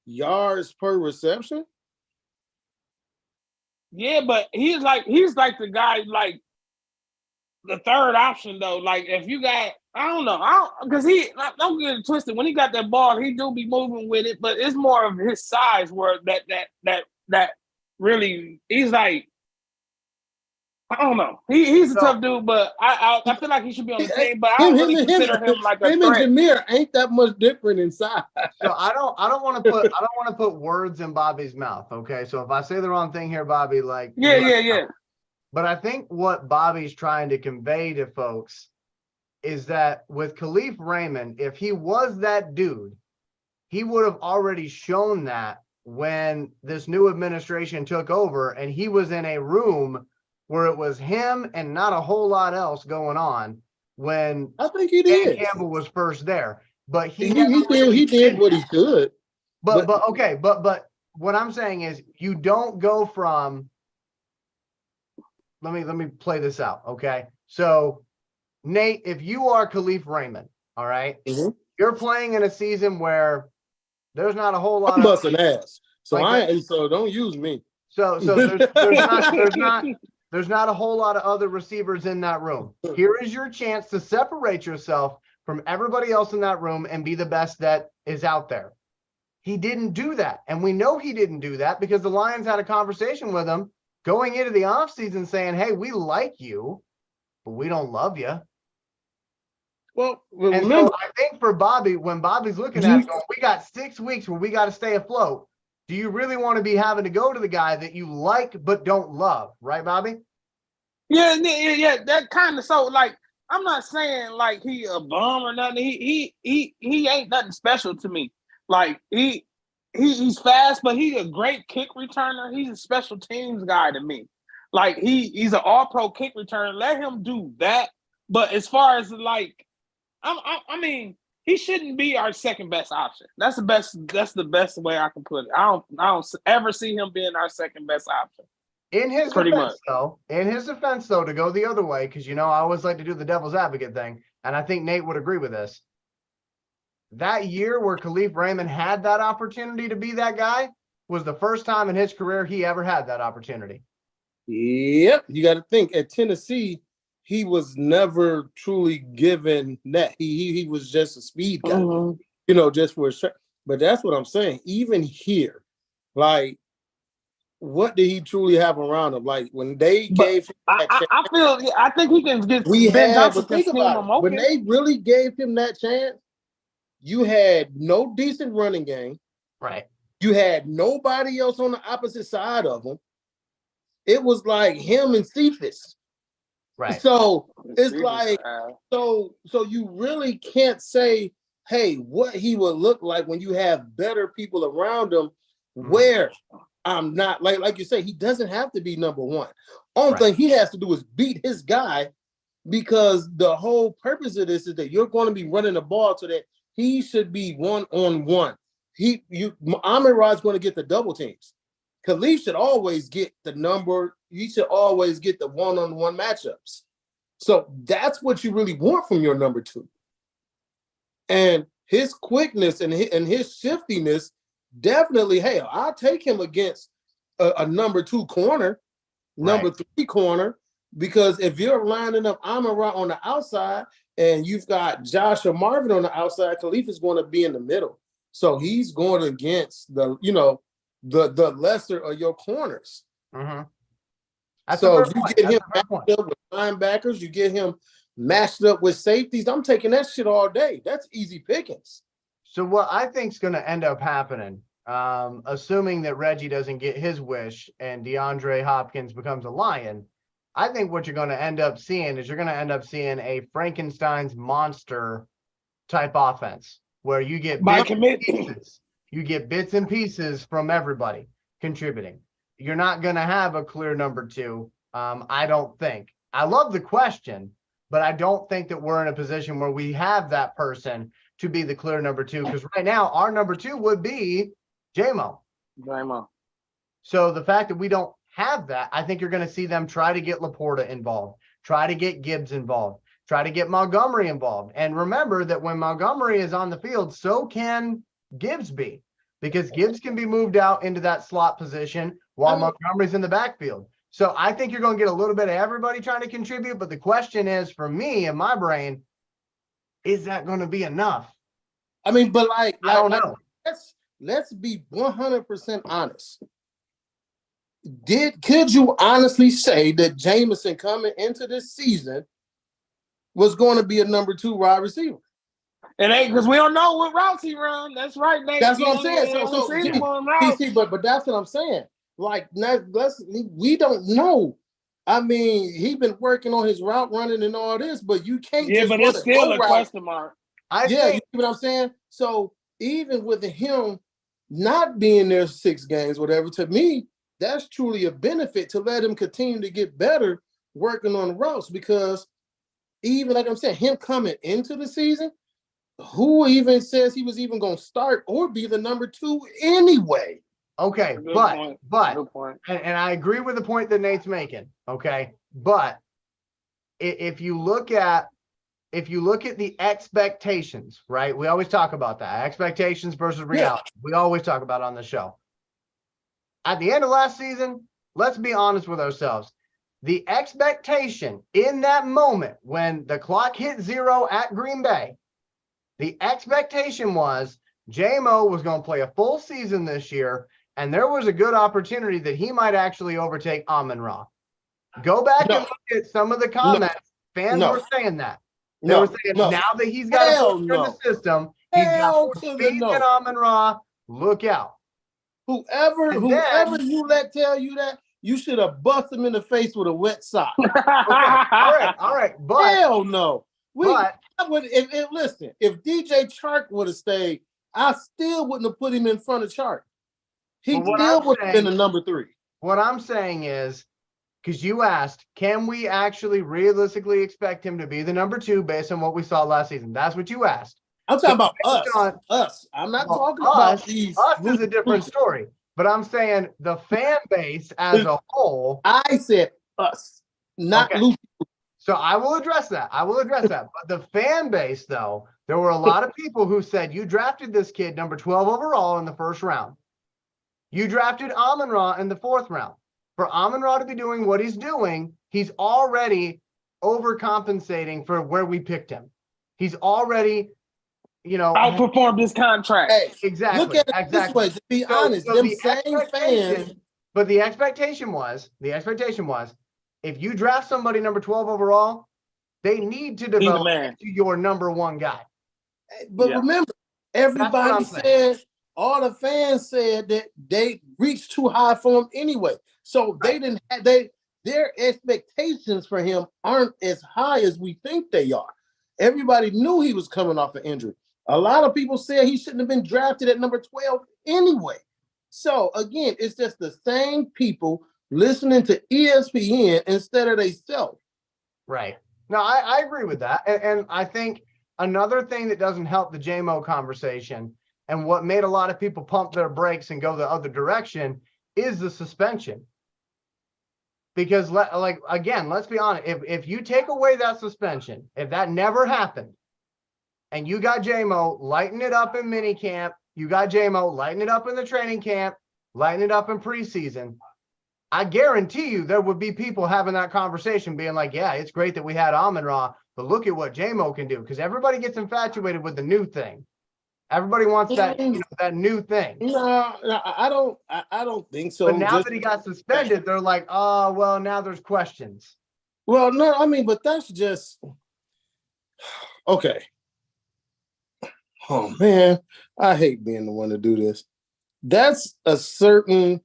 yards per reception. Yeah, but he's like the guy, like the third option though. Like if you got, I don't know, because don't get it twisted. When he got that ball, he do be moving with it, but it's more of his size where that really he's like, I don't know. He's a tough dude, but I feel like he should be on the team. But I don't really consider him like a threat. And Jameer ain't that much different in size. So I don't want to put words in Bobby's mouth. Okay, so if I say the wrong thing here, Bobby, like yeah. But I think what Bobby's trying to convey to folks is that with Khalif Raymond, if he was that dude, he would have already shown that when this new administration took over, and he was in a room where it was him and not a whole lot else going on when I think he did. Dan Campbell was first there. But he did what he could. But what I'm saying is you don't go from let me play this out. Okay. So Nate, if you are Khalif Raymond, all right, you're playing in a season where there's not a whole lot I'm busting ass. So like so don't use me. So there's not a whole lot of other receivers in that room. Here is your chance to separate yourself from everybody else in that room and be the best that is out there. He didn't do that. And we know he didn't do that because the Lions had a conversation with him going into the offseason saying, hey, we like you, but we don't love you. Well, and so I think for Bobby, when Bobby's looking at it going, we got 6 weeks where we got to stay afloat. Do you really want to be having to go to the guy that you like but don't love, right, Bobby? Yeah. That kind of so like I'm not saying like he a bum or nothing. He ain't nothing special to me. Like he's fast, but he's a great kick returner. He's a special teams guy to me. Like he's an all-pro kick returner. Let him do that. But as far as like, I mean. He shouldn't be our second best option. That's the best way I can put it. I don't ever see him being our second best option. In his defense, though, to go the other way, because I always like to do the devil's advocate thing, and I think Nate would agree with this. That year where Khalif Raymond had that opportunity to be that guy was the first time in his career he ever had that opportunity. Yep, you got to think at Tennessee. He was never truly given that. He was just a speed guy, just for a shot. But that's what I'm saying. Even here, like, what did he truly have around him? Like when they gave him that chance, I think he can get. Think about it. When they really gave him that chance, you had no decent running game. Right. You had nobody else on the opposite side of him. It was like him and Cephas. Right. So it's like, so you really can't say, hey, what he would look like when you have better people around him where I'm not like you say, he doesn't have to be number one. Only thing he has to do is beat his guy because the whole purpose of this is that you're going to be running the ball so that he should be one-on-one. Amon-Ra's going to get the double teams. Khalif should always get the number. You should always get the one-on-one matchups. So that's what you really want from your number two. And his quickness and his shiftiness, definitely, hey, I'll take him against a number two corner, number three corner, because if you're lining up Amon-Ra on the outside and you've got Josh or Marvin on the outside, Khalif is going to be in the middle. So he's going against the lesser of your corners. Mm-hmm. That's a So fair you point. get That's him a fair point. matched up with linebackers, you get him matched up with safeties. I'm taking that shit all day. That's easy pickings. So what I think is going to end up happening, assuming that Reggie doesn't get his wish and DeAndre Hopkins becomes a Lion, I think what you're going to end up seeing is you're going to end up seeing a Frankenstein's monster type offense where you get By bits and commit. pieces. You get bits and pieces from everybody contributing. You're not going to have a clear number two. I don't think. I love the question, but I don't think that we're in a position where we have that person to be the clear number two, because right now our number two would be Jamo. Jamo. So the fact that we don't have that, I think you're going to see them try to get Laporta involved, try to get Gibbs involved, try to get Montgomery involved. And remember that when Montgomery is on the field, so can Gibbs be, because Gibbs can be moved out into that slot position while Montgomery's in the backfield. So I think you're going to get a little bit of everybody trying to contribute. But the question is, for me in my brain, is that going to be enough? I mean, but I don't know. Let's be 100% honest. Could you honestly say that Jameson coming into this season was going to be a number 2 wide receiver? It ain't, because we don't know what routes he run. That's right, Nate. That's what I'm saying. But that's what I'm saying. Like, we don't know. I mean, he's been working on his route running and all this, but you can't. Yeah, but it's still a question mark. You see what I'm saying? So even with him not being there 6 games, whatever, to me, that's truly a benefit to let him continue to get better working on the routes, because even like I'm saying, him coming into the season, who even says he was even going to start or be the number 2 anyway? Okay, Good point. And I agree with the point that Nate's making. Okay, but if you look at the expectations, right? We always talk about that, expectations versus reality. Yeah. We always talk about it on the show. At the end of last season, let's be honest with ourselves. The expectation in that moment when the clock hit 0 at Green Bay, the expectation was Jamo was going to play a full season this year, and there was a good opportunity that he might actually overtake Amon-Ra. Go back and look at some of the comments. Fans were saying that. They were saying now that he's got a in the system, he's got more speed than Amon-Ra. Look out. Whoever you let tell you that, you should have busted him in the face with a wet sock. Okay. All right. But hell no. If DJ Chark would have stayed, I still wouldn't have put him in front of Chark. He still would have been the number 3. What I'm saying is, because you asked, can we actually realistically expect him to be the number 2 based on what we saw last season? That's what you asked. I'm talking about us. I'm not talking about these. Us is a different story. But I'm saying the fan base as a whole. I said us, not Luke. So I will address that. But the fan base, though, there were a lot of people who said, you drafted this kid number 12 overall in the first round. You drafted Amon-Ra in the 4th round. For Amon-Ra to be doing what he's doing, he's already overcompensating for where we picked him. He's already, outperformed his contract. Hey, exactly. Look at it this way. To be honest, them same fans. But the expectation was, if you draft somebody number 12 overall, they need to develop into your number 1 guy. But remember, everybody said, all the fans said that they reached too high for him anyway. So they didn't have their expectations for him aren't as high as we think they are. Everybody knew he was coming off an injury. A lot of people said he shouldn't have been drafted at number 12 anyway. So again, it's just the same people listening to ESPN instead of themselves. Right. No, I agree with that. And I think another thing that doesn't help the Jamo conversation and what made a lot of people pump their brakes and go the other direction is the suspension. Because let's be honest, if you take away that suspension, if that never happened, and you got Jamo lighting it up in minicamp, you got Jamo lighting it up in the training camp, lighting it up in preseason, I guarantee you there would be people having that conversation being like, yeah, it's great that we had Amon-Ra, but look at what Jamo can do. Because everybody gets infatuated with the new thing. Everybody wants that, that new thing. No, I don't think so. But now that he got suspended, they're like, oh, well, now there's questions. Well, no, I mean, but that's just okay. Oh man, I hate being the one to do this. That's a certain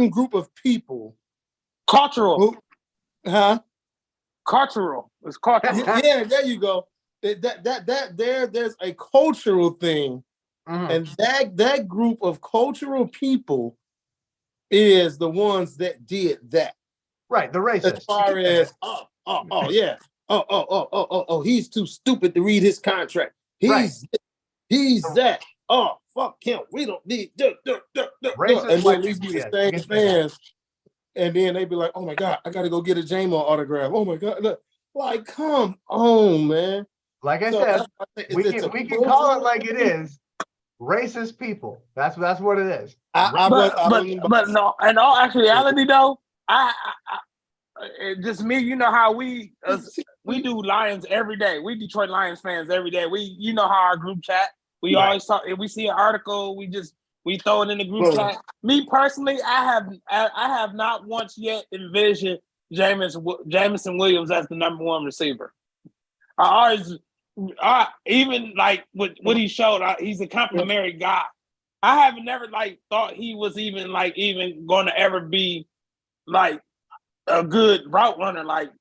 group of people. Cultural. Huh? Cultural. It's cultural. Yeah, there you go. There's a cultural thing, and that group of cultural people is the ones that did that. Right, the racist. As far as yeah. He's too stupid to read his contract. He's that. Oh, fuck him. We don't need racist. And then these be the same fans. And then they be like, oh my God, I gotta go get a Jamo autograph. Oh my God. Look. Like, come on, man. Like I said, we can call it like it is. Racist people. That's what it is. But no, in all actuality though, I just me, you know how we do Lions every day. We Detroit Lions fans every day. You know how our group chat. We always talk. If we see an article, we throw it in the group chat. Me personally, I have not once yet envisioned Jameson Williams as the number one receiver. Even like what he showed, he's a complimentary guy. I have never thought he was even going to ever be like a good route runner like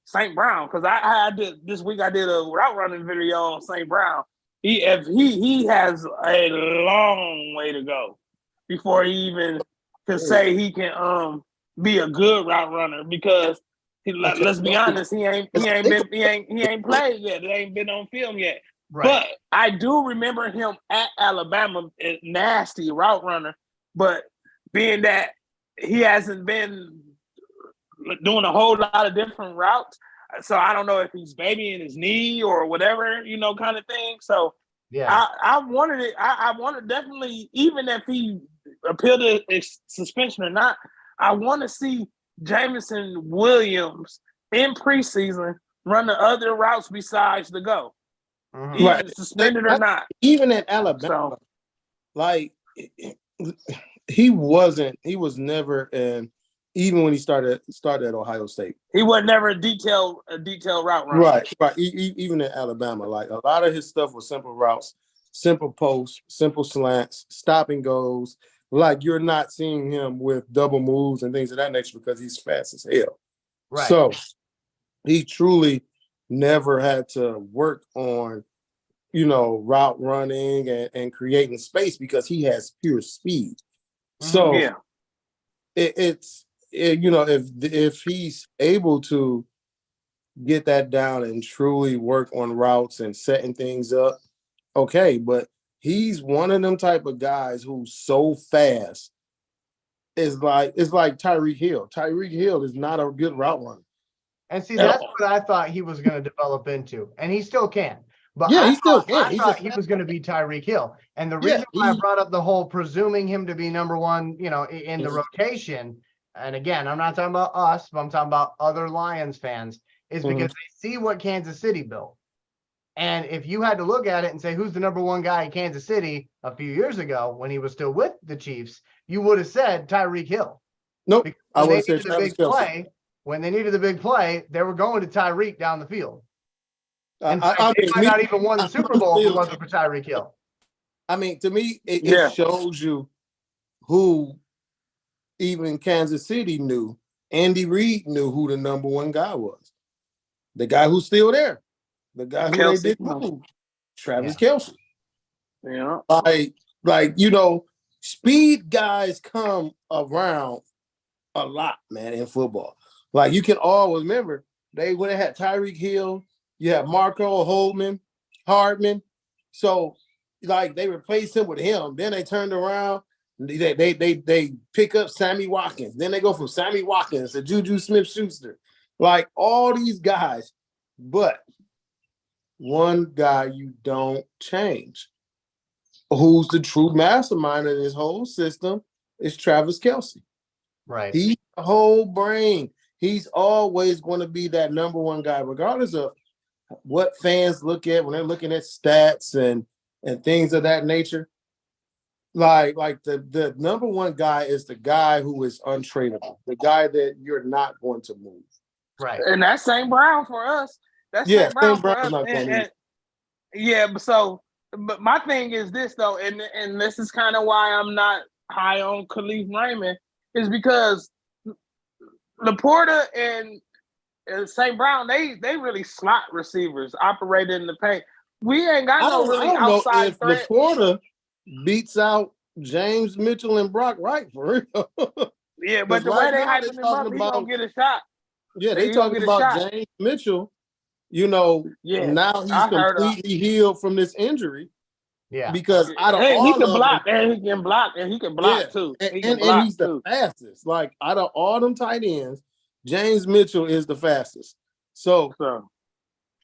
St. Brown, because I did this week. I did a route running video on St. Brown. He has a long way to go before he even can say he can be a good route runner, because let's be honest, he ain't played yet. It ain't been on film yet. Right. But I do remember him at Alabama, a nasty route runner. But being that he hasn't been doing a whole lot of different routes, so I don't know if he's babying his knee or whatever, kind of thing. So yeah, I wanted it. I wanted definitely, even if he appealed to suspension or not, I want to see Jameson Williams in preseason run the other routes besides the go, even suspended or not. Even at Alabama, he was never in. Even when he started at Ohio State, he was never a detailed route runner. Right. Even in Alabama, like a lot of his stuff was simple routes, simple posts, simple slants, stop and goes. Like, you're not seeing him with double moves and things of that nature because he's fast as hell. Right. So he truly never had to work on, route running and creating space because he has pure speed. So if he's able to get that down and truly work on routes and setting things up, okay, but he's one of them type of guys who's so fast. It's like Tyreek Hill. Tyreek Hill is not a good route runner. And see, that's what I thought he was going to develop into, and he still can. But yeah, I thought he was going to be Tyreek Hill. And the reason why I brought up the whole presuming him to be number one, in the rotation, and again, I'm not talking about us, but I'm talking about other Lions fans, is because they see what Kansas City built. And if you had to look at it and say, who's the number one guy in Kansas City a few years ago when he was still with the Chiefs, you would have said Tyreek Hill. Nope. I would have said Travis Kelce. When they needed the big play, they were going to Tyreek down the field. And they might not even won the Super Bowl if it wasn't for Tyreek Hill. I mean, to me, it shows you who even Kansas City knew. Andy Reid knew who the number one guy was. The guy who's still there. The guy who they did move. Travis Kelce. Yeah. Speed guys come around a lot, man, in football. Like, you can always remember, they would have had Tyreek Hill, you have Marco Hardman. So, they replaced him with him. Then they turned around, they pick up Sammy Watkins. Then they go from Sammy Watkins to Juju Smith-Schuster. Like, all these guys. But one guy you don't change, who's the true mastermind of this whole system, is Travis Kelce. Right. He's the whole brain. He's always going to be that number one guy, regardless of what fans look at when they're looking at stats and things of that nature. Like the number one guy is the guy who is untradeable, the guy that you're not going to move. Right. And that's St. Brown for us. That's Yeah, St. Brown St. for Brown's us. not going to move. Yeah, but my thing is this though, and this is kind of why I'm not high on Khalif Raymond, is because Laporta and St. Brown, they really slot receivers operating in the paint. We ain't got I no don't really know outside if threat. Laporta beats out James Mitchell and Brock Wright for real. Yeah, but the right way they now they're hyping him talking up, he about gonna get a shot. yeah, they He gonna talking get a about shot. James Mitchell. You know, Yeah, now he's I heard completely healed from this injury Yeah. because out of and he all can of block, them, and he can block, and he can block too. He can and block he's the too. fastest. Like out of all them tight ends, James Mitchell is the fastest. So So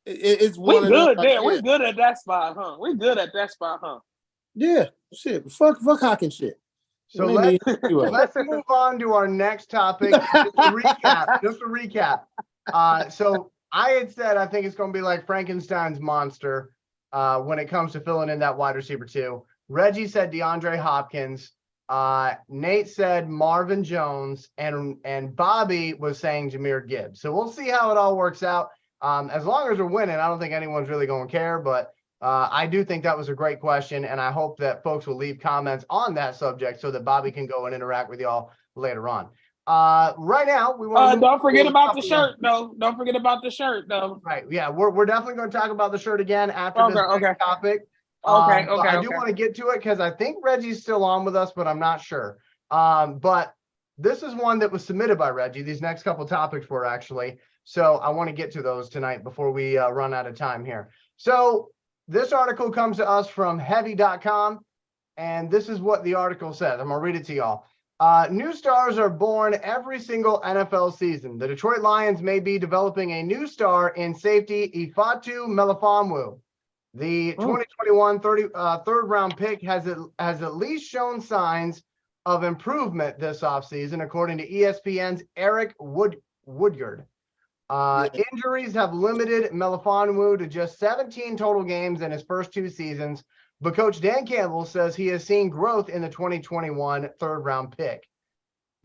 it's we one of them. good Like, there. yeah, We good at that spot, huh? We good at that spot, huh? yeah, shit, fuck hawking shit. So Maybe let's move on to our next topic. Just a recap. So I had said I think it's going to be like Frankenstein's monster when it comes to filling in that wide receiver 2. Reggie said DeAndre Hopkins. Nate said Marvin Jones, and Bobby was saying Jahmyr Gibbs. So we'll see how it all works out. As long as we're winning, I don't think anyone's really going to care, but I do think that was a great question, and I hope that folks will leave comments on that subject so that Bobby can go and interact with y'all later on. Right now, we want to don't forget about the shirt, though. Don't forget about the shirt, though. Right, yeah, we're definitely going to talk about the shirt again after this next topic. I do want to get to it because I think Reggie's still on with us, but I'm not sure. But this is one that was submitted by Reggie. These next couple topics were actually. So I want to get to those tonight before we run out of time here. So this article comes to us from heavy.com, and this is what the article says. I'm going to read it to y'all. New stars are born every single NFL season. The Detroit Lions may be developing a new star in safety Ifeatu Melifonwu. The 2021 third-round pick has at least shown signs of improvement this offseason, according to ESPN's Eric Woodyard. Injuries have limited Melifonwu to just 17 total games in his first 2 seasons, but Coach Dan Campbell says he has seen growth in the 2021 third-round pick.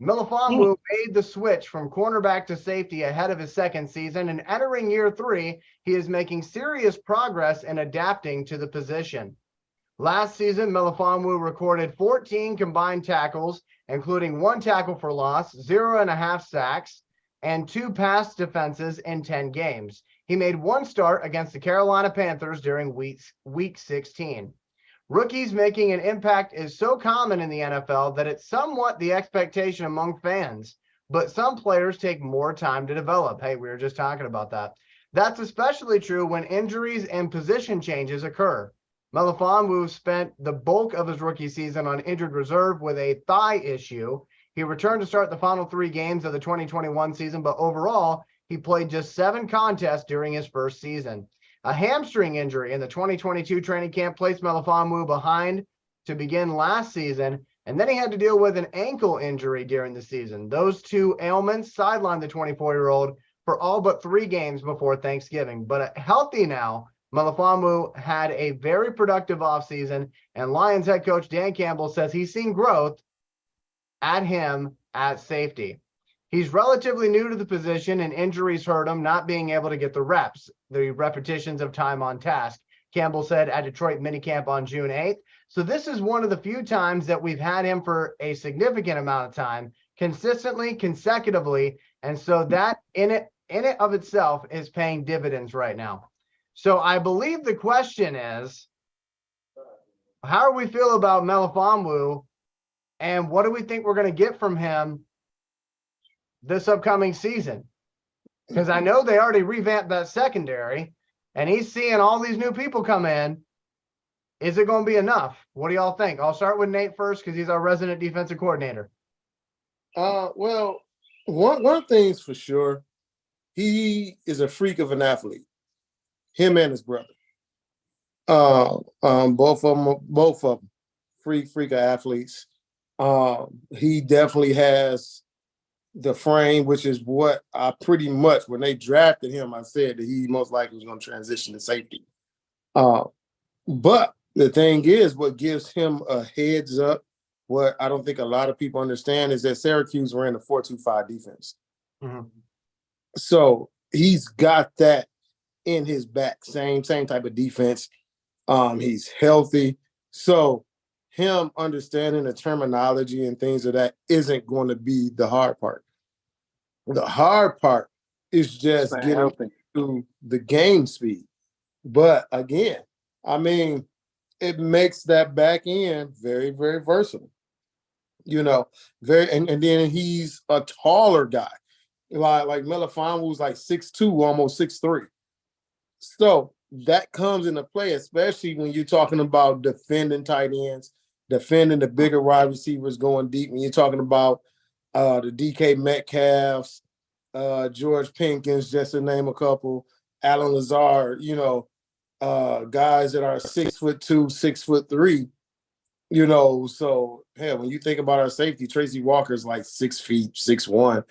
Melifonwu made the switch from cornerback to safety ahead of his second season, and entering year 3, he is making serious progress in adapting to the position. Last season, Melifonwu recorded 14 combined tackles, including 1 tackle for loss, 0.5 sacks, and 2 pass defenses in 10 games. He made 1 start against the Carolina Panthers during week 16. Rookies making an impact is so common in the NFL that it's somewhat the expectation among fans, but some players take more time to develop. Hey, we were just talking about that. That's especially true when injuries and position changes occur. Melifonwu spent the bulk of his rookie season on injured reserve with a thigh issue. He returned to start the final 3 games of the 2021 season, but overall, he played just 7 contests during his first season. A hamstring injury in the 2022 training camp placed Melifonwu behind to begin last season, and then he had to deal with an ankle injury during the season. Those 2 ailments sidelined the 24-year-old for all but 3 games before Thanksgiving. But healthy now, Melifonwu had a very productive offseason, and Lions head coach Dan Campbell says he's seen growth at him at safety. He's relatively new to the position, and injuries hurt him, not being able to get the reps, the repetitions of time on task, Campbell said at Detroit minicamp on June 8th. So this is one of the few times that we've had him for a significant amount of time, consistently, consecutively, and so that in it of itself is paying dividends right now. So I believe the question is, how do we feel about Melifonwu, and what do we think we're going to get from him this upcoming season? Because I know they already revamped that secondary, and he's seeing all these new people come in. Is it going to be enough? What do y'all think? I'll start with Nate first because he's our resident defensive coordinator. Well, one thing's for sure, he is a freak of an athlete. Him and his brother. Both of them, freak of athletes. He definitely has the frame, which is what I pretty much, when they drafted him, I said that he most likely was going to transition to safety. But the thing is, what gives him a heads up, what I don't think a lot of people understand, is that Syracuse ran a 4-2-5 defense. Mhm. So he's got that in his back, same type of defense. He's healthy. So him understanding the terminology and things of that isn't going to be the hard part. The hard part is just Stay getting healthy. to the game speed. But again, I mean, it makes that back end very, very versatile. You know, and then he's a taller guy. Like Melifonwu was like 6'2", almost 6'3". So that comes into play, especially when you're talking about defending tight ends, defending the bigger wide receivers going deep. When you're talking about the DK Metcalfs, George Pinkins, just to name a couple, Alan Lazard, guys that are 6'2", 6'3", so hell, when you think about our safety, Tracy Walker's like 6 feet, 6'1",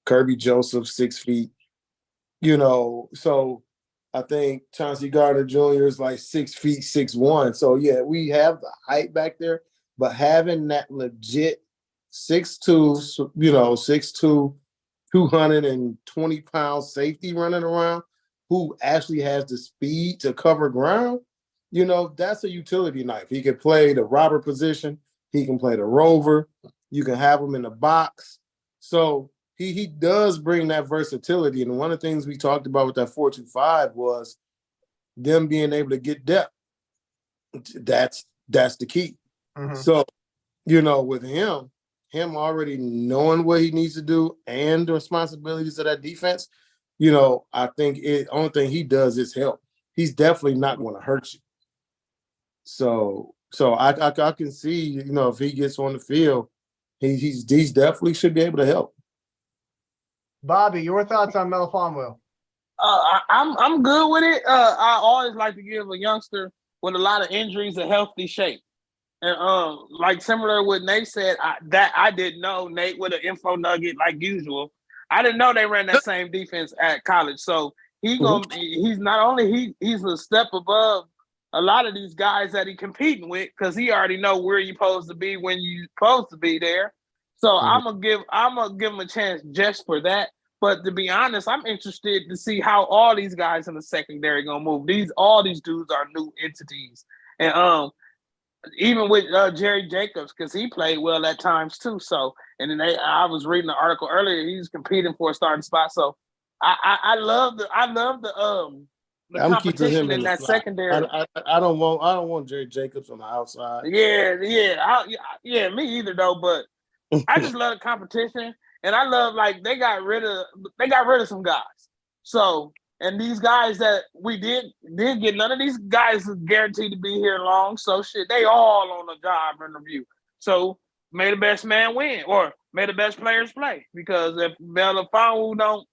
Kirby Joseph, 6 feet, so I think Chauncey Gardner Jr. is like 6 feet, 6'1". So yeah, we have the height back there, but having that legit 6'2", 6'2", 220-pound safety running around who actually has the speed to cover ground, that's a utility knife. He can play the robber position. He can play the rover. You can have him in the box. So he does bring that versatility. And one of the things we talked about with that 4-2-5 was them being able to get depth. That's the key. Mhm. So, with him already knowing what he needs to do and the responsibilities of that defense, I think only thing he does is help. He's definitely not going to hurt you. So I can see, if he gets on the field, he's definitely should be able to help. Bobby, your thoughts on Melifonwu? I'm good with it. I always like to give a youngster with a lot of injuries a healthy shape. And like similar to what Nate said, I didn't know. Nate with an info nugget like usual. I didn't know they ran that same defense at college. So he's not only he's a step above a lot of these guys that he competing with, because he already know where you're supposed to be when you're supposed to be there. So I'm gonna give him a chance just for that. But to be honest, I'm interested to see how all these guys in the secondary gonna move. All these dudes are new entities, and even with Jerry Jacobs, because he played well at times too. So, and then I was reading an article earlier. He's competing for a starting spot. So, I love the I'm keeping him competition in in the that slot. secondary. I don't want Jerry Jacobs on the outside. Yeah, me either though. But I just love the competition, and I love like they got rid of some guys. So, and these guys that we did get, none of these guys is guaranteed to be here long. So shit, they all on a job interview. So may the best man win, or may the best players play. Because if Melifonwu don't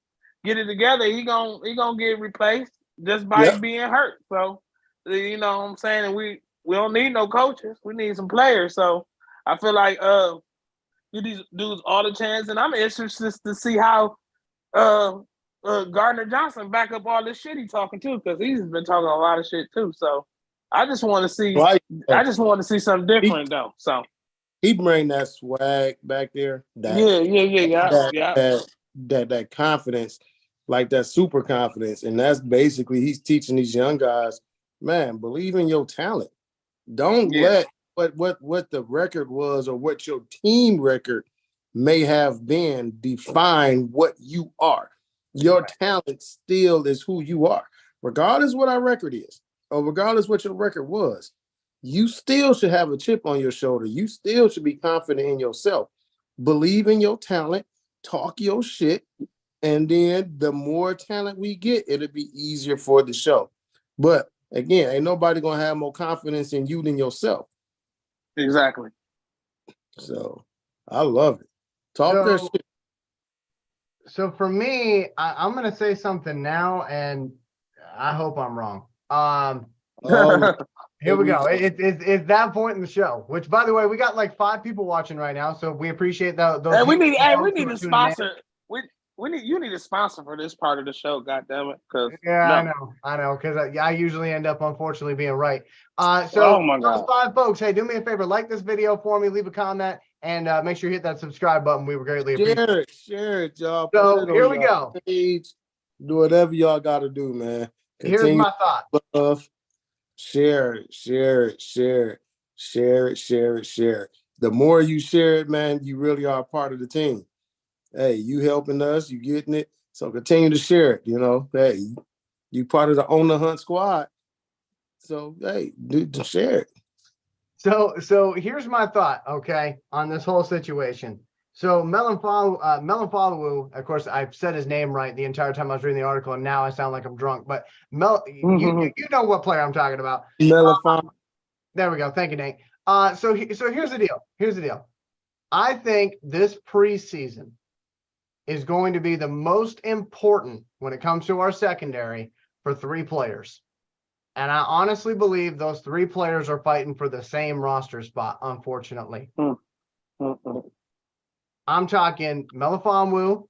get it together, he gonna get replaced just by Yep. being hurt. So you know what I'm saying, and we don't need no coaches. We need some players. So I feel like give these dudes all the chance, and I'm interested to see how Gardner Johnson back up all this shit he talking too, because he's been talking a lot of shit too. So I just want to see, something different though. So he bring that swag back there. That confidence, like that super confidence, and that's basically he's teaching these young guys, man, believe in your talent. Don't let what the record was or what your team record may have been define what you are. Your talent still is who you are, regardless what our record is, or regardless what your record was. You still should have a chip on your shoulder. You still should be confident in yourself. Believe in your talent, talk your shit, and then the more talent we get, it'll be easier for the show. But again, ain't nobody gonna have more confidence in you than yourself. Exactly. So I love it. Talk that shit. So for me, I'm gonna say something now, and I hope I'm wrong. Here we go. It's that point in the show, which, by the way, we got like 5 people watching right now, so we appreciate those. Hey, we need folks who a are tuning in. sponsor. You need a sponsor for this part of the show. God damn it! Yeah, I know, because I usually end up unfortunately being right. So Oh my those God. 5 folks, hey, do me a favor, like this video for me, leave a comment, and make sure you hit that subscribe button. We would greatly appreciate it. Share it, y'all. So Put it here on we y'all go. page. Do whatever y'all got to do, man. Here's Continue my thought. love. Share it. The more you share it, man, you really are a part of the team. Hey, you helping us, you getting it. So continue to share it. Hey, you part of the On the Hunt squad. So hey, share it. So here's my thought, okay, on this whole situation. So Melanfalu, of course, I've said his name right the entire time I was reading the article, and now I sound like I'm drunk. But you know what player I'm talking about. There we go. Thank you, Nate. So here's the deal. Here's the deal. I think this preseason is going to be the most important when it comes to our secondary for 3 players. And I honestly believe those 3 players are fighting for the same roster spot, unfortunately. I'm talking Melifonwu,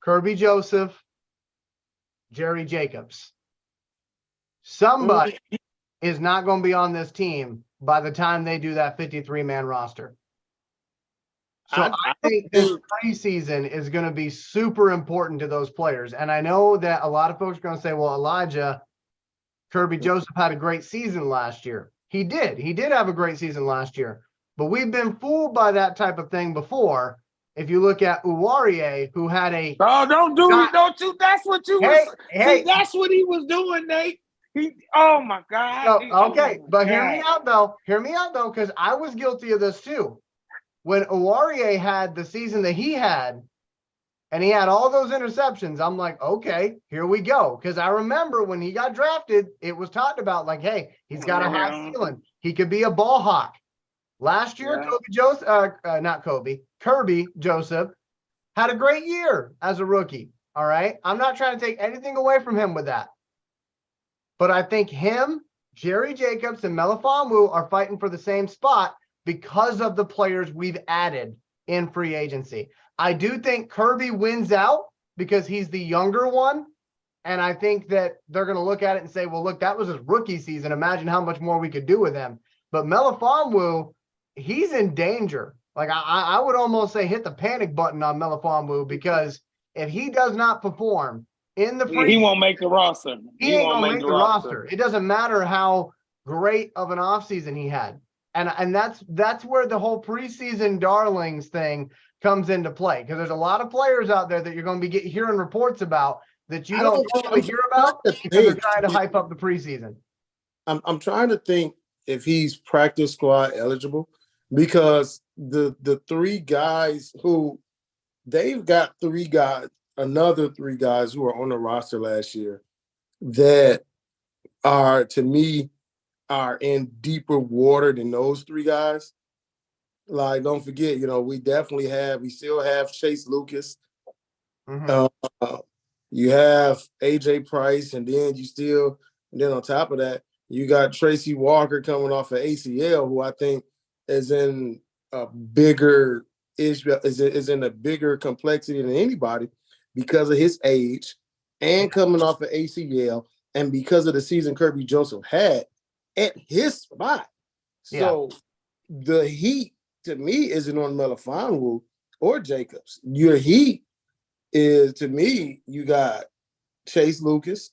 Kirby Joseph, Jerry Jacobs. Somebody is not going to be on this team by the time they do that 53-man roster. So I think this preseason is going to be super important to those players. And I know that a lot of folks are going to say, well, Elijah, Kirby Joseph had a great season last year. He did. He did have a great season last year. But we've been fooled by that type of thing before. If you look at Uwarie, who had a... Oh, don't do it. Don't you? That's what you was... Hey. See, that's what he was doing, Nate. Oh, my God. Okay, but hear me out, though. Hear me out, though, because I was guilty of this, too. When Uwarie had the season that he had, and he had all those interceptions, I'm like, okay, here we go. Because I remember when he got drafted, it was talked about like, hey, he's got a high ceiling. He could be a ball hawk. Last year, Kirby Joseph had a great year as a rookie. All right. I'm not trying to take anything away from him with that. But I think him, Jerry Jacobs, and Melifonwu are fighting for the same spot because of the players we've added in free agency. I do think Kirby wins out because he's the younger one. And I think that they're going to look at it and say, well, look, that was his rookie season. Imagine how much more we could do with him. But Melifonwu, he's in danger. Like I would almost say hit the panic button on Melifonwu, because if he does not perform in the preseason, he won't make the roster. He ain't going to make the roster. It doesn't matter how great of an offseason he had. And that's where the whole preseason darlings thing comes into play, because there's a lot of players out there that you're going to be hearing reports about that you don't normally hear about because they're trying to hype up the preseason. I'm trying to think if he's practice squad eligible, because the 3 guys who they've got another 3 guys who are on the roster last year that are, to me, are in deeper water than those 3 guys. Like, don't forget, we still have Chase Lucas. You have AJ Price, and then on top of that, you got Tracy Walker coming off of ACL, who I think is in a bigger is in a bigger complexity than anybody because of his age and coming off of ACL, and because of the season Kirby Joseph had at his spot. So the heat to me isn't on Melifonwu or Jacobs. Your heat is, to me, you got Chase Lucas,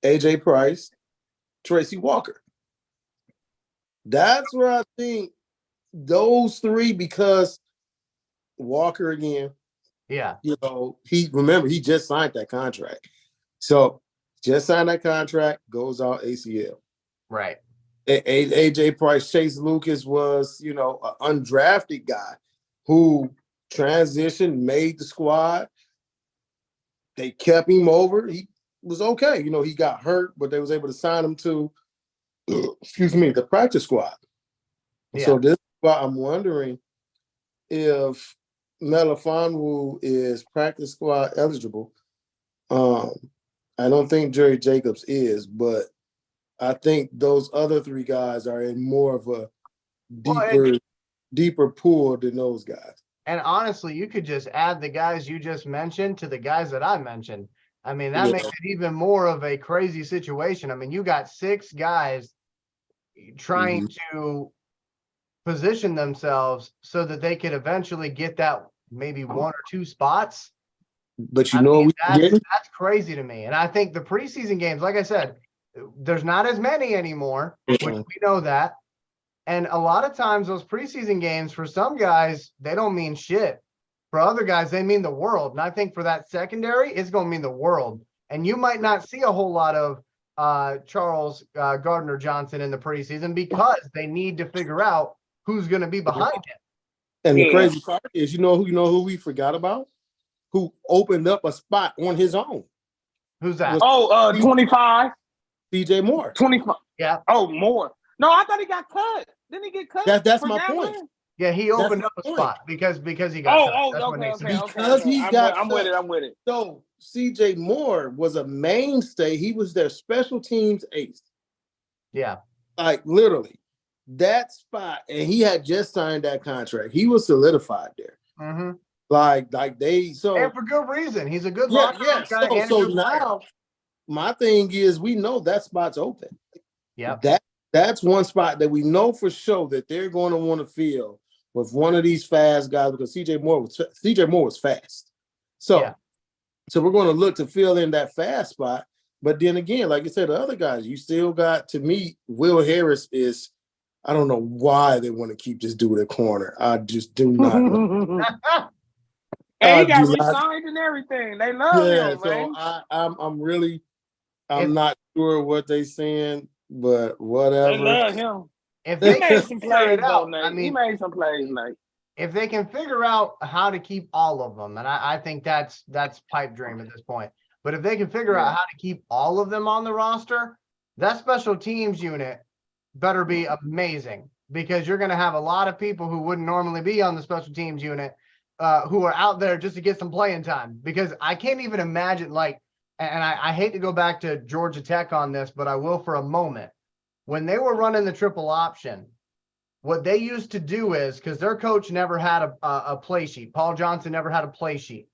AJ Price, Tracy Walker. That's where I think those 3, because Walker again, he just signed that contract. So just signed that contract, goes out ACL. Right. AJ Price, Chase Lucas was, an undrafted guy who transitioned, made the squad. They kept him over. He was okay. He got hurt, but they was able to sign him to, the practice squad. Yeah. So this is why I'm wondering if Melifonwu is practice squad eligible. I don't think Jerry Jacobs is, but I think those other three guys are in more of a Well, deeper pool than those guys. And honestly, you could just add the guys you just mentioned to the guys that I mentioned. I mean, that Yeah. makes it even more of a crazy situation. I mean, you got 6 guys trying to position themselves so that they could eventually get that maybe 1 or 2 spots. But you I know mean, what we getting? that's crazy to me. And I think the preseason games, like I said, there's not as many anymore, which we know that. And a lot of times those preseason games for some guys, they don't mean shit. For other guys, they mean the world. And I think for that secondary, it's going to mean the world. And you might not see a whole lot of Charles Gardner Johnson in the preseason because they need to figure out who's going to be behind him. And the crazy part is, you know who we forgot about? Who opened up a spot on his own? Who's that? 25. DJ Moore. 25. Yeah. Oh, Moore. No, I thought he got cut. Didn't he get cut? That's my point. Yeah, he opened up a spot because he got cut. I'm with it. I'm with it. So CJ Moore was a mainstay. He was their special teams ace. Yeah. Like literally that spot. And he had just signed that contract. He was solidified there. Mm-hmm. Like they and for good reason. He's a good guy. So now my thing is we know that spot's open. Yeah. That's one spot that we know for sure that they're going to want to fill with one of these fast guys because CJ Moore was fast. So we're going to look to fill in that fast spot. But then again, like I said, the other guys, you still got, to me, Will Harris is, I don't know why they want to keep this dude at corner. I just do not know. And he got re-signed and everything. They love him, man. So I'm not sure what they saying, but whatever. They love him. If they made some plays out, Nate. I mean, he made some plays, Nate. If they can figure out how to keep all of them, and I think that's pipe dream at this point. But if they can figure out how to keep all of them on the roster, that special teams unit better be amazing because you're going to have a lot of people who wouldn't normally be on the special teams unit who are out there just to get some playing time. Because I can't even imagine, and I hate to go back to Georgia Tech on this, but I will for a moment. When they were running the triple option, what they used to do is, because their coach never had a play sheet. Paul Johnson never had a play sheet.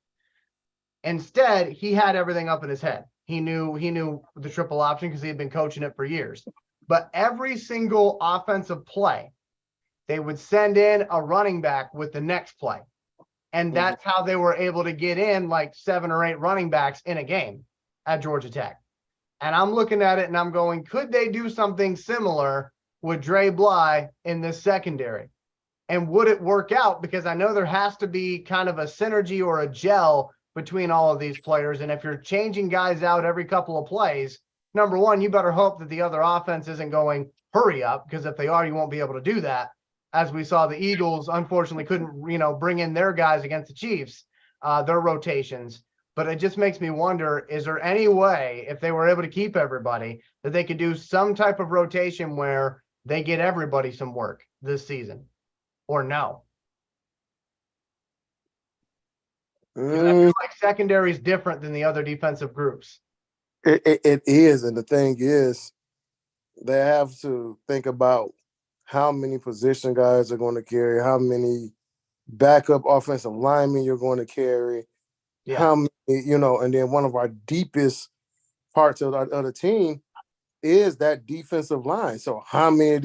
Instead, he had everything up in his head. He knew the triple option because he had been coaching it for years. But every single offensive play, they would send in a running back with the next play. And that's how they were able to get in like 7 or 8 running backs in a game at Georgia Tech. And I'm looking at it and I'm going, could they do something similar with Dre Bly in this secondary? And would it work out? Because I know there has to be kind of a synergy or a gel between all of these players. And if you're changing guys out every couple of plays, number one, you better hope that the other offense isn't going, hurry up, because if they are, you won't be able to do that. As we saw, the Eagles unfortunately couldn't, bring in their guys against the Chiefs, their rotations. But it just makes me wonder, is there any way, if they were able to keep everybody, that they could do some type of rotation where they get everybody some work this season? Or no? I feel like secondary is different than the other defensive groups. It is. And the thing is, they have to think about how many position guys are going to carry, how many backup offensive linemen you're going to carry, how many, and then one of our deepest parts of the team is that defensive line. So how many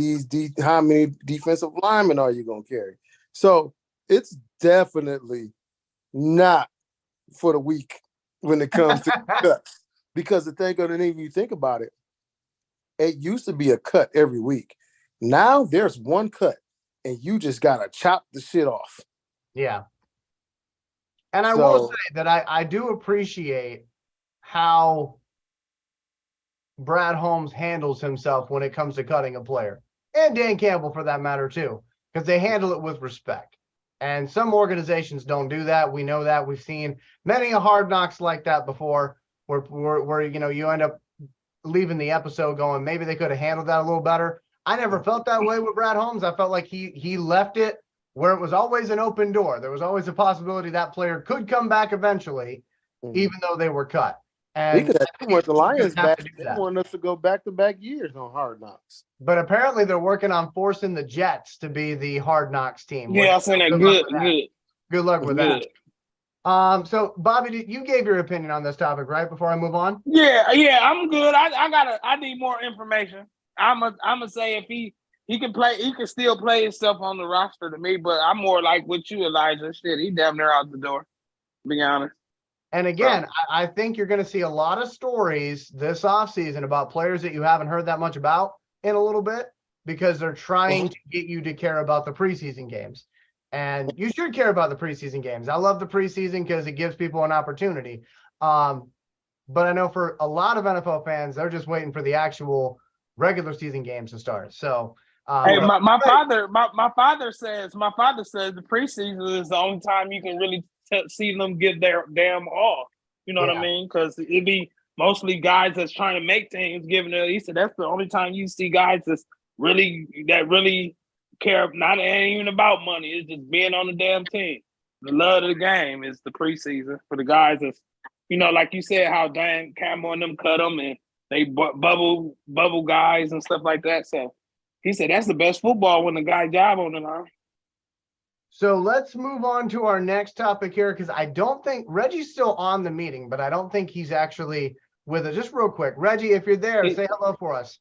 defensive linemen are you going to carry? So it's definitely not for the weak when it comes to cuts. Because the thing of it, if you think about it, it used to be a cut every week. Now there's one cut, and you just gotta chop the shit off. Yeah. And I will say that I do appreciate how Brad Holmes handles himself when it comes to cutting a player, and Dan Campbell for that matter too, because they handle it with respect. And some organizations don't do that. We know that. We've seen many a hard knocks like that before, where you end up leaving the episode going, maybe they could have handled that a little better. I never felt that way with Brad Holmes. I felt like he left it where it was always an open door. There was always a possibility that player could come back eventually, even though they were cut. And Because I they think want the he's gonna Lions have back. to do They that. want us to go back-to-back years on Hard Knocks. But apparently they're working on forcing the Jets to be the Hard Knocks team. Yeah, I'm saying that. Good luck with that. Good. Good luck with that. Good. So Bobby, you gave your opinion on this topic, right? Before I move on. Yeah, I'm good. I need more information. I'm say if he can play, he can still play himself on the roster to me, but I'm more like with you, Elijah. Shit, he damn near out the door, to be honest. And again, I think you're going to see a lot of stories this offseason about players that you haven't heard that much about in a little bit because they're trying to get you to care about the preseason games. And you should care about the preseason games. I love the preseason because it gives people an opportunity. But I know for a lot of NFL fans, they're just waiting for the actual regular season games to start. So, hey, my father says the preseason is the only time you can really see them give their damn all. You know what I mean? Because it'd be mostly guys that's trying to make teams giving it. He said that's the only time you see guys that really care. Not ain't even about money. It's just being on the damn team. The love of the game is the preseason for the guys that's, like you said, how Dan Campbell and them cut them and they bubble guys and stuff like that. So he said that's the best football when the guy job on the line. So let's move on to our next topic here because I don't think Reggie's still on the meeting, but I don't think he's actually with it. Just real quick, Reggie, if you're there, say hello for us.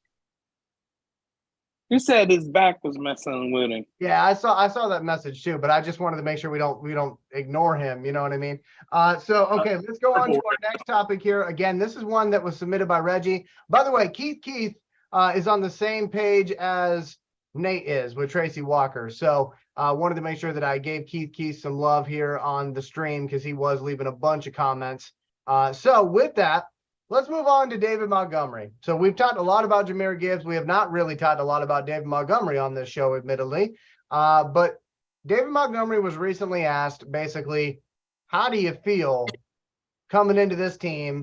He said his back was messing with him. Yeah, I saw that message too, but I just wanted to make sure we don't ignore him. You know what I mean? Okay, let's go on to our next topic here. Again, this is one that was submitted by Reggie. By the way, Keith is on the same page as Nate is with Tracy Walker. So wanted to make sure that I gave Keith some love here on the stream because he was leaving a bunch of comments. So with that, let's move on to David Montgomery. So we've talked a lot about Jahmyr Gibbs. We have not really talked a lot about David Montgomery on this show, admittedly. But David Montgomery was recently asked, basically, how do you feel coming into this team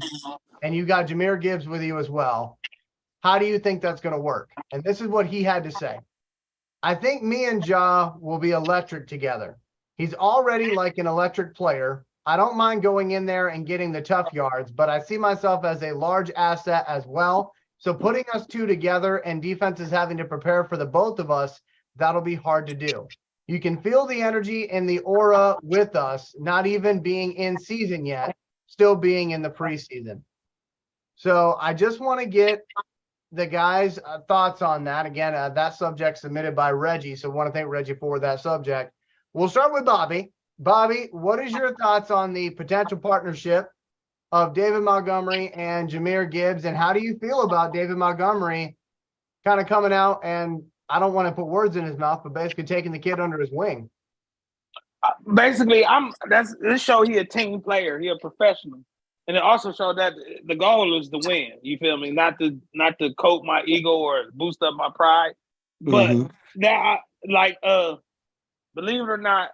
and you got Jahmyr Gibbs with you as well? How do you think that's going to work? And this is what he had to say. I think me and Ja will be electric together. He's already like an electric player. I don't mind going in there and getting the tough yards, but I see myself as a large asset as well. So putting us two together and defenses having to prepare for the both of us, that'll be hard to do. You can feel the energy and the aura with us, not even being in season yet, still being in the preseason. So I just want to get the guys' thoughts on that. Again, that subject submitted by Reggie. So I want to thank Reggie for that subject. We'll start with Bobby. Bobby, what is your thoughts on the potential partnership of David Montgomery and Jahmyr Gibbs? And how do you feel about David Montgomery kind of coming out and, I don't want to put words in his mouth, but basically taking the kid under his wing? Basically, this show he a team player. He a professional. And it also showed that the goal is to win. You feel me? Not to coat my ego or boost up my pride. But believe it or not,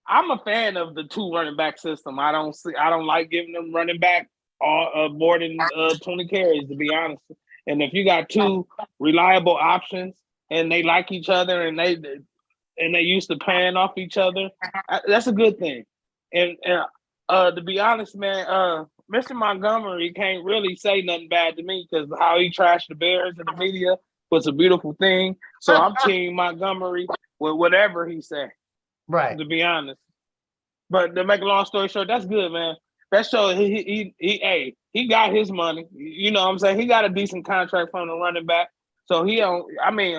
I'm a fan of the two running back system. I don't like giving them running back more than 20 carries, to be honest. And if you got two reliable options and they like each other and they used to paying off each other, that's a good thing. And to be honest, man, Mr. Montgomery can't really say nothing bad to me because how he trashed the Bears in the media was a beautiful thing. So I'm team Montgomery with whatever he said. Right. To be honest. But to make a long story short, that's good, man. That shows he got his money. You know what I'm saying? He got a decent contract from the running back. So of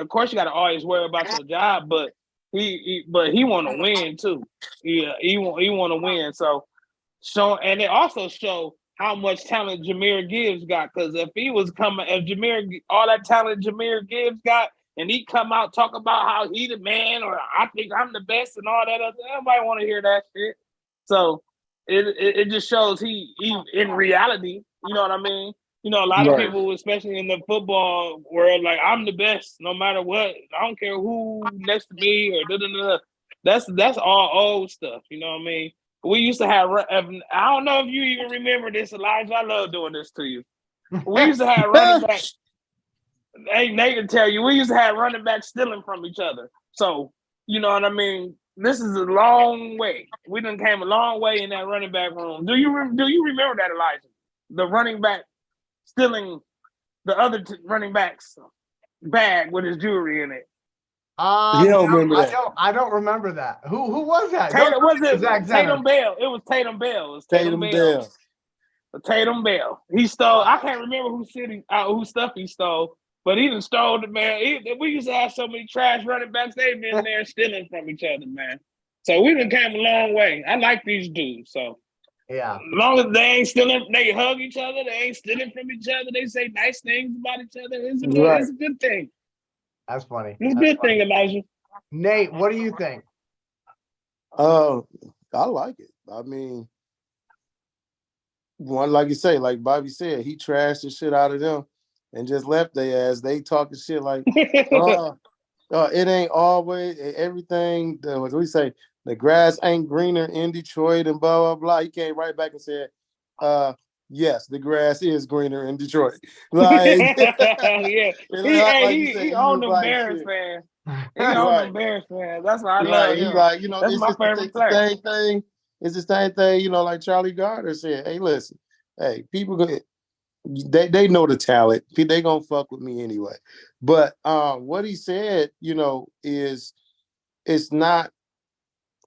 course you gotta always worry about your job, but he want to win too. Yeah, he want to win. So and it also show how much talent Jahmyr Gibbs got. Because if all that talent Jahmyr Gibbs got, and he come out talk about how he the man or I think I'm the best and all that other, everybody want to hear that shit. So it just shows he in reality, you know what I mean? You know, a lot of people, especially in the football world, like I'm the best no matter what. I don't care who next to me or da-da-da. That's all old stuff, you know what I mean? We used to have, I don't know if you even remember this, Elijah. I love doing this to you. We used to have running backs. Hey, Nate can tell you, we used to have running backs stealing from each other. So, you know what I mean? This is a long way. We done came a long way in that running back room. Do you remember that, Elijah? the running back stealing the other running back's bag with his jewelry in it? You don't No, remember that. I don't remember that. Who was that? Tatum, was it Zach Tatum Bell? It was Tatum Bell. It was Tatum Bell. Tatum Bell. He stole. I can't remember whose stuff he stole, but he done stole the man. We used to have so many trash running backs. They've been there stealing from each other, man. So we done came a long way. I like these dudes. So yeah, as long as they ain't stealing, they hug each other. They ain't stealing from each other. They say nice things about each other. It's a good thing. that's funny. It's a good thing, Elijah. Nate, what do you think? I like it. I mean, one, like you say, like Bobby said, he trashed the shit out of them and just left their ass. They talking shit like, it ain't always everything. What we say, the grass ain't greener in Detroit and blah blah blah. He came right back and said, yes, the grass is greener in Detroit. Like, yeah, he owned them Bears fans. He owned them Bears fans. That's why I love him. He's like, that's my favorite player. Same thing. It's the same thing, like Charlie Gardner said. Hey, listen, hey, people they know the talent. They gonna fuck with me anyway. But what he said, is it's not.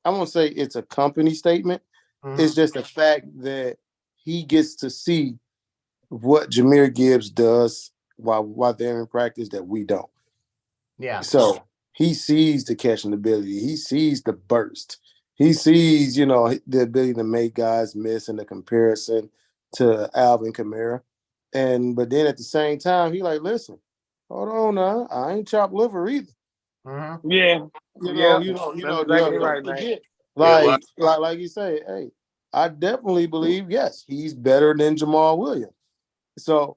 I won't say it's a company statement. Mm-hmm. It's just the fact that he gets to see what Jahmyr Gibbs does while they're in practice that we don't. Yeah. So he sees the catching ability. He sees the burst. He sees, the ability to make guys miss in the comparison to Alvin Kamara. But then at the same time, he like, listen, hold on now. I ain't chopped liver either. Mm-hmm. Yeah. Exactly right, man. Like you say, hey, I definitely believe, yes, he's better than Jamal Williams. So,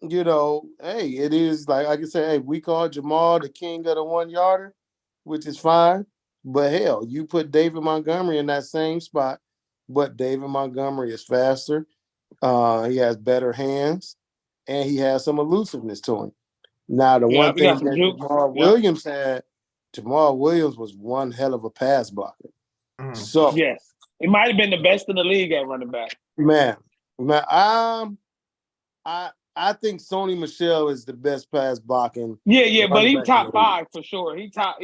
hey, it is like I can say, hey, we call Jamal the king of the 1 yarder, which is fine. But hell, you put David Montgomery in that same spot, but David Montgomery is faster. He has better hands, and he has some elusiveness to him. Now, the one thing that Jamal Williams was one hell of a pass blocker. Mm-hmm. So yes, he might have been the best in the league at running back. Man, I think Sony Michel is the best pass blocking. Yeah, but he top 5 for sure. He top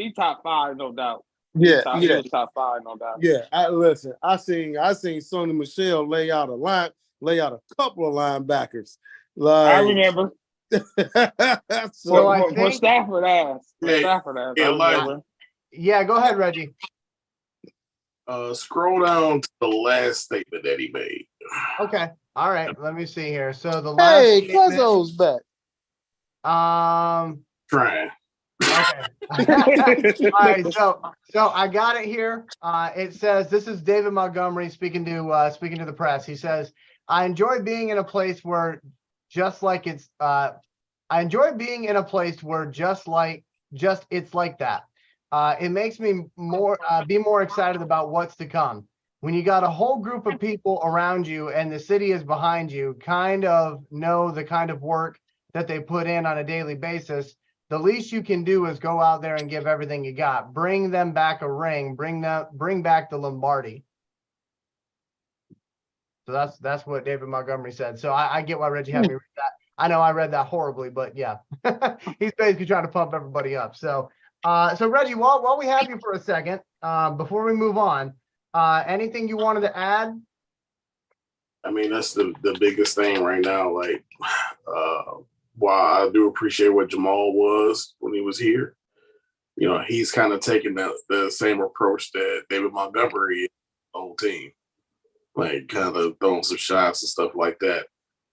5, no doubt. He was top 5, no doubt. Yeah, I seen Sony Michel lay out a couple of linebackers. Like, I remember. So I think for Stafford ass. Yeah, go ahead, Reggie. Scroll down to the last statement that he made. Okay. All right. Let me see here. So the last Cuzzo's back. Trying. Okay. All right. So I got it here. It says, this is David Montgomery speaking to the press. He says, I enjoy being in a place where it's like that. It makes me be more excited about what's to come. When you got a whole group of people around you and the city is behind you, kind of know the kind of work that they put in on a daily basis, the least you can do is go out there and give everything you got. Bring them back a ring. Bring back the Lombardi. So that's what David Montgomery said. So I get why Reggie had me read that. I know I read that horribly, but yeah, he's basically trying to pump everybody up. So Reggie, while we have you for a second, before we move on, anything you wanted to add? I mean, that's the biggest thing right now. Like, while I do appreciate what Jamal was when he was here, he's kind of taking the same approach that David Montgomery is, the whole team, like kind of throwing some shots and stuff like that.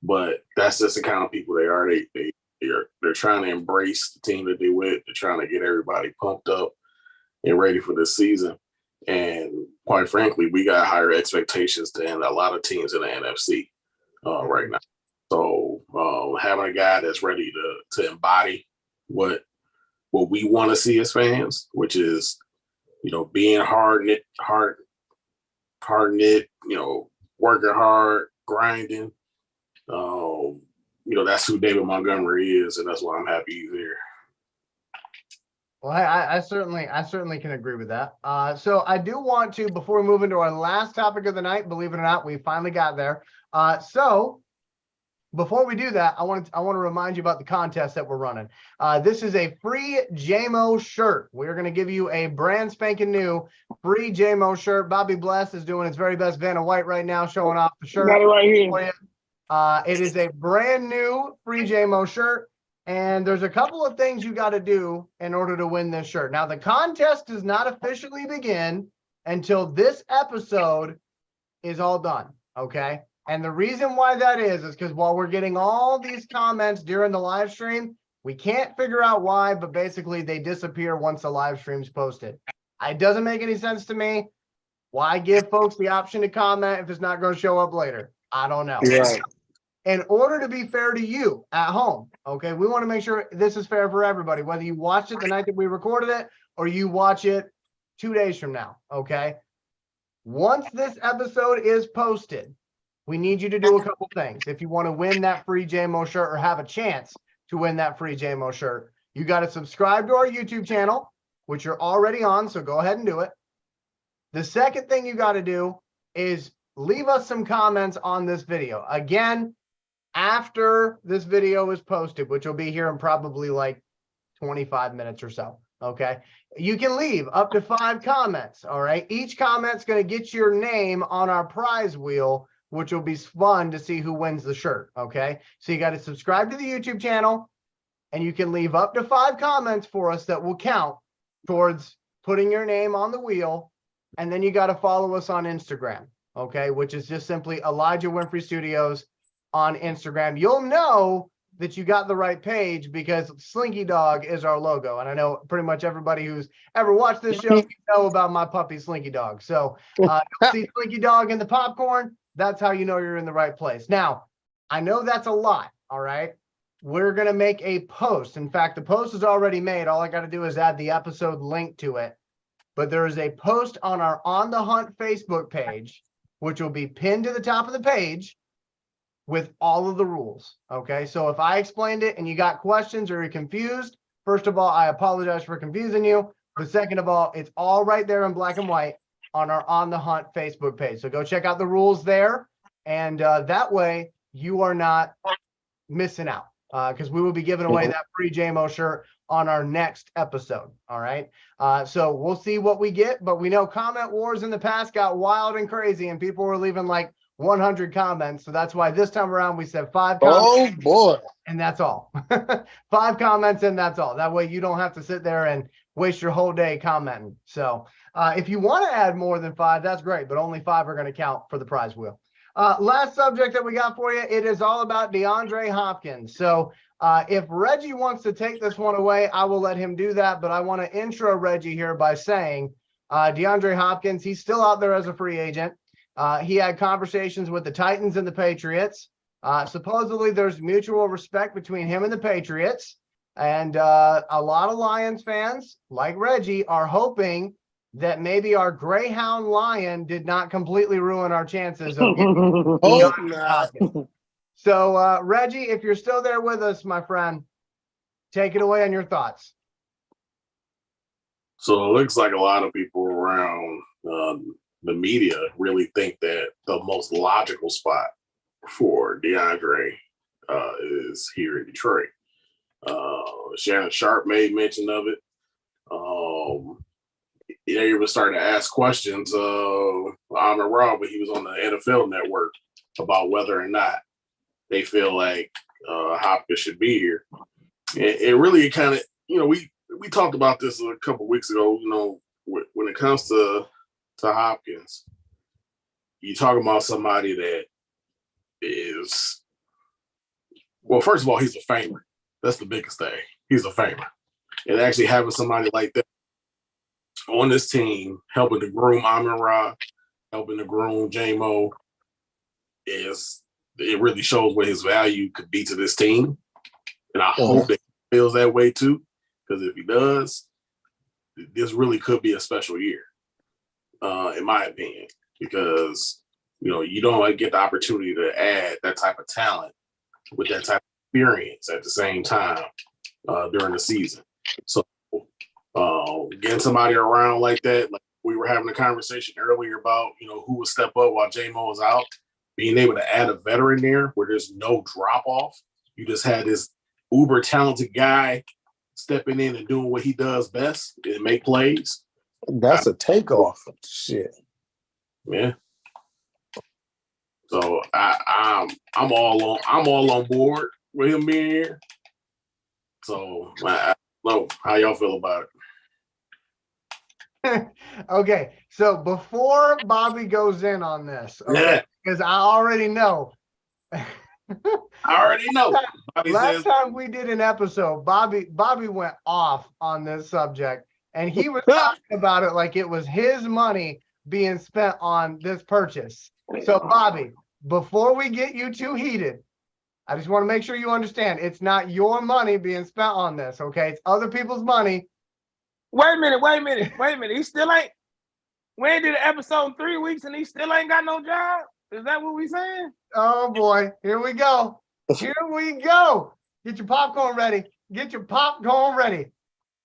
But that's just the kind of people they are. They're trying to embrace the team that they're with. They're trying to get everybody pumped up and ready for this season. And quite frankly, we got higher expectations than a lot of teams in the NFC right now. So having a guy that's ready to embody what we want to see as fans, which is, being hard knit, working hard, grinding. That's who David Montgomery is, and that's why I'm happy he's here. Well, I certainly can agree with that. So I do want to, before we move into our last topic of the night, believe it or not, we finally got there. So before we do that, I want to remind you about the contest that we're running. This is a free Jamo shirt. We're going to give you a brand spanking new free Jamo shirt. Bobby Bless is doing his very best Vanna White right now, showing off the shirt. Got it right here. For you. It is a brand new free Jamo shirt, and there's a couple of things you got to do in order to win this shirt. Now, the contest does not officially begin until this episode is all done, okay? And the reason why that is because while we're getting all these comments during the live stream, we can't figure out why, but basically they disappear once the live stream's posted. It doesn't make any sense to me. Why give folks the option to comment if it's not going to show up later? I don't know. Yeah. In order to be fair to you at home, okay, we want to make sure this is fair for everybody, whether you watched it the night that we recorded it or you watch it 2 days from now, okay? Once this episode is posted, we need you to do a couple things. If you want to win that free Jamo shirt or have a chance to win that free Jamo shirt, you got to subscribe to our YouTube channel, which you're already on, so go ahead and do it. The second thing you got to do is leave us some comments on this video. Again, after this video is posted, which will be here in probably like 25 minutes or so, okay? You can leave up to 5 comments, all right? Each comment's going to get your name on our prize wheel, which will be fun to see who wins the shirt, okay? So you got to subscribe to the YouTube channel, and you can leave up to 5 comments for us that will count towards putting your name on the wheel, and then you got to follow us on Instagram, okay? Which is just simply Elijah Winfrey Studios on Instagram. You'll know that you got the right page because Slinky Dog is our logo. And I know pretty much everybody who's ever watched this show, you know about my puppy, Slinky Dog. So you'll see Slinky Dog in the popcorn. That's how you know you're in the right place. Now, I know that's a lot, all right? We're going to make a post. In fact, the post is already made. All I got to do is add the episode link to it. But there is a post on our On the Hunt Facebook page, which will be pinned to the top of the page with all of the rules, okay? So if I explained it and you got questions or you're confused, first of all, I apologize for confusing you. But second of all, it's all right there in black and white on our On the Hunt Facebook page. So go check out the rules there. And that way you are not missing out because we will be giving away that free Jamo shirt on our next episode. All right. So we'll see what we get, but we know comment wars in the past got wild and crazy and people were leaving like 100 comments. So that's why this time around we said 5 comments. Oh boy. And that's all. 5 comments and that's all. That way you don't have to sit there and waste your whole day commenting. So if you want to add more than 5, that's great, but only 5 are going to count for the prize wheel. Last subject that we got for you, it is all about DeAndre Hopkins. So if Reggie wants to take this one away, I will let him do that. But I want to intro Reggie here by saying DeAndre Hopkins, he's still out there as a free agent. He had conversations with the Titans and the Patriots. Supposedly there's mutual respect between him and the Patriots. And a lot of Lions fans, like Reggie, are hoping that maybe our Greyhound Lion did not completely ruin our chances of getting DeAndre Hopkins. So, Reggie, if you're still there with us, my friend, take it away on your thoughts. So it looks like a lot of people around the media really think that the most logical spot for DeAndre is here in Detroit. Shannon Sharp made mention of it. They were starting to ask questions of Amon Ra when he was on the NFL Network about whether or not they feel like Hopkins should be here. It really kind of, we talked about this a couple weeks ago. When it comes to Hopkins, you're talking about somebody that is, well, first of all, he's a famer. That's the biggest thing. He's a famer. And actually having somebody like that on this team, helping to groom Amon Ra, helping to groom Jamo, it really shows what his value could be to this team. And I hope that he feels that way too, because if he does, this really could be a special year, in my opinion, because, you don't get the opportunity to add that type of talent with that type of experience at the same time during the season. So getting somebody around like that, like we were having a conversation earlier about, who would step up while Jamo was out. being able to add a veteran there where there's no drop off. You just had this uber talented guy stepping in and doing what he does best and make plays. That's a takeoff. Shit. Yeah. So I'm all on board with him being here. So I don't know how y'all feel about it. Okay, so before Bobby goes in on this, okay, because I already know. Last time we did an episode, Bobby went off on this subject, and he was talking about it like it was his money being spent on this purchase. So, Bobby, before we get you too heated, I just want to make sure you understand it's not your money being spent on this, okay? It's other people's money. Wait a minute. He still ain't. We ain't did an episode in 3 weeks, and he still ain't got no job. Is that what we saying? Oh boy, here we go. Here we go. Get your popcorn ready.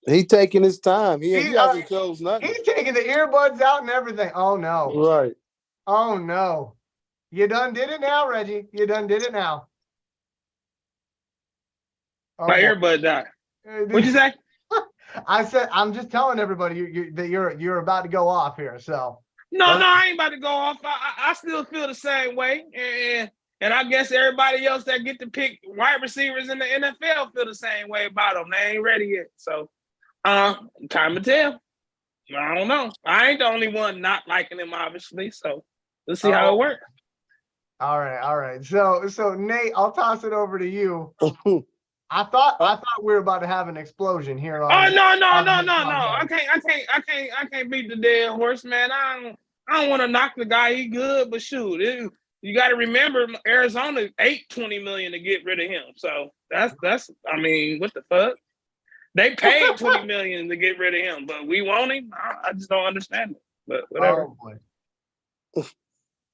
He taking his time. He hasn't chose nothing. He's taking the earbuds out and everything. Oh no. Right. Oh no. You done did it now, Reggie. You done did it now. My earbud died. What'd you say? I said, I'm just telling everybody that you're about to go off here. So no, I ain't about to go off. I still feel the same way, and I guess everybody else that get to pick wide receivers in the NFL feel the same way about them. They ain't ready yet. So, time to tell. I don't know. I ain't the only one not liking him, obviously. So let's see how it works. All right. So Nate, I'll toss it over to you. I thought we were about to have an explosion here. No. I can't beat the dead horse, man. I don't want to knock the guy. He good, but shoot, you got to remember Arizona ate $20 million to get rid of him. So that's. I mean, what the fuck? They paid $20 million to get rid of him, but we want him. I just don't understand it. But whatever.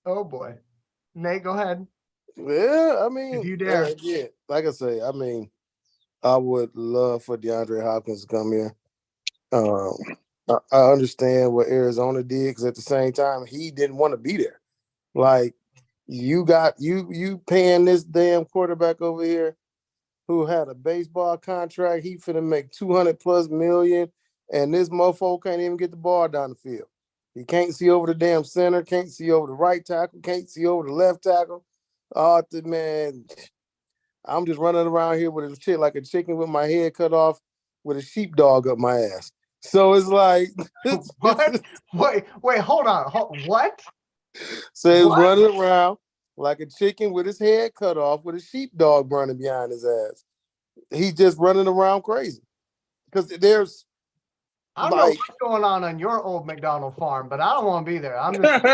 Oh boy. Nate, go ahead. Yeah, I mean, if you dare. Yeah, like I say, I mean, I would love for DeAndre Hopkins to come here. I understand what Arizona did because at the same time, he didn't want to be there. Like, you paying this damn quarterback over here who had a baseball contract. He finna make $200+ million, and this mofo can't even get the ball down the field. He can't see over the damn center, can't see over the right tackle, can't see over the left tackle. Man, I'm just running around here with a shit like a chicken with my head cut off with a sheepdog up my ass. So it's like what? Wait, hold on. What? So he's running around like a chicken with his head cut off with a sheepdog running behind his ass. He's just running around crazy. Because there's I don't know what's going on your old McDonald farm, but I don't want to be there. I'm just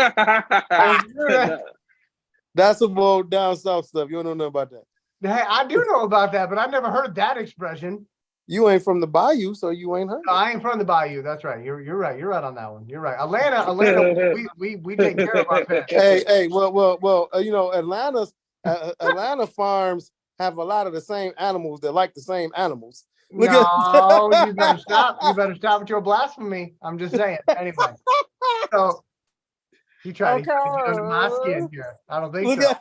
that's some old down south stuff. You don't know nothing about that. Hey, I do know about that, but I've never heard that expression. You ain't from the bayou, so you ain't heard. No, I ain't from the bayou. That's right. You're right. You're right on that one. You're right. Atlanta. we take care of our pets. Hey. Well. Atlanta farms have a lot of the same animals that like the same animals. You better stop. You better stop with your blasphemy. I'm just saying. Anyway, so you try to get under my skin here. I don't think so.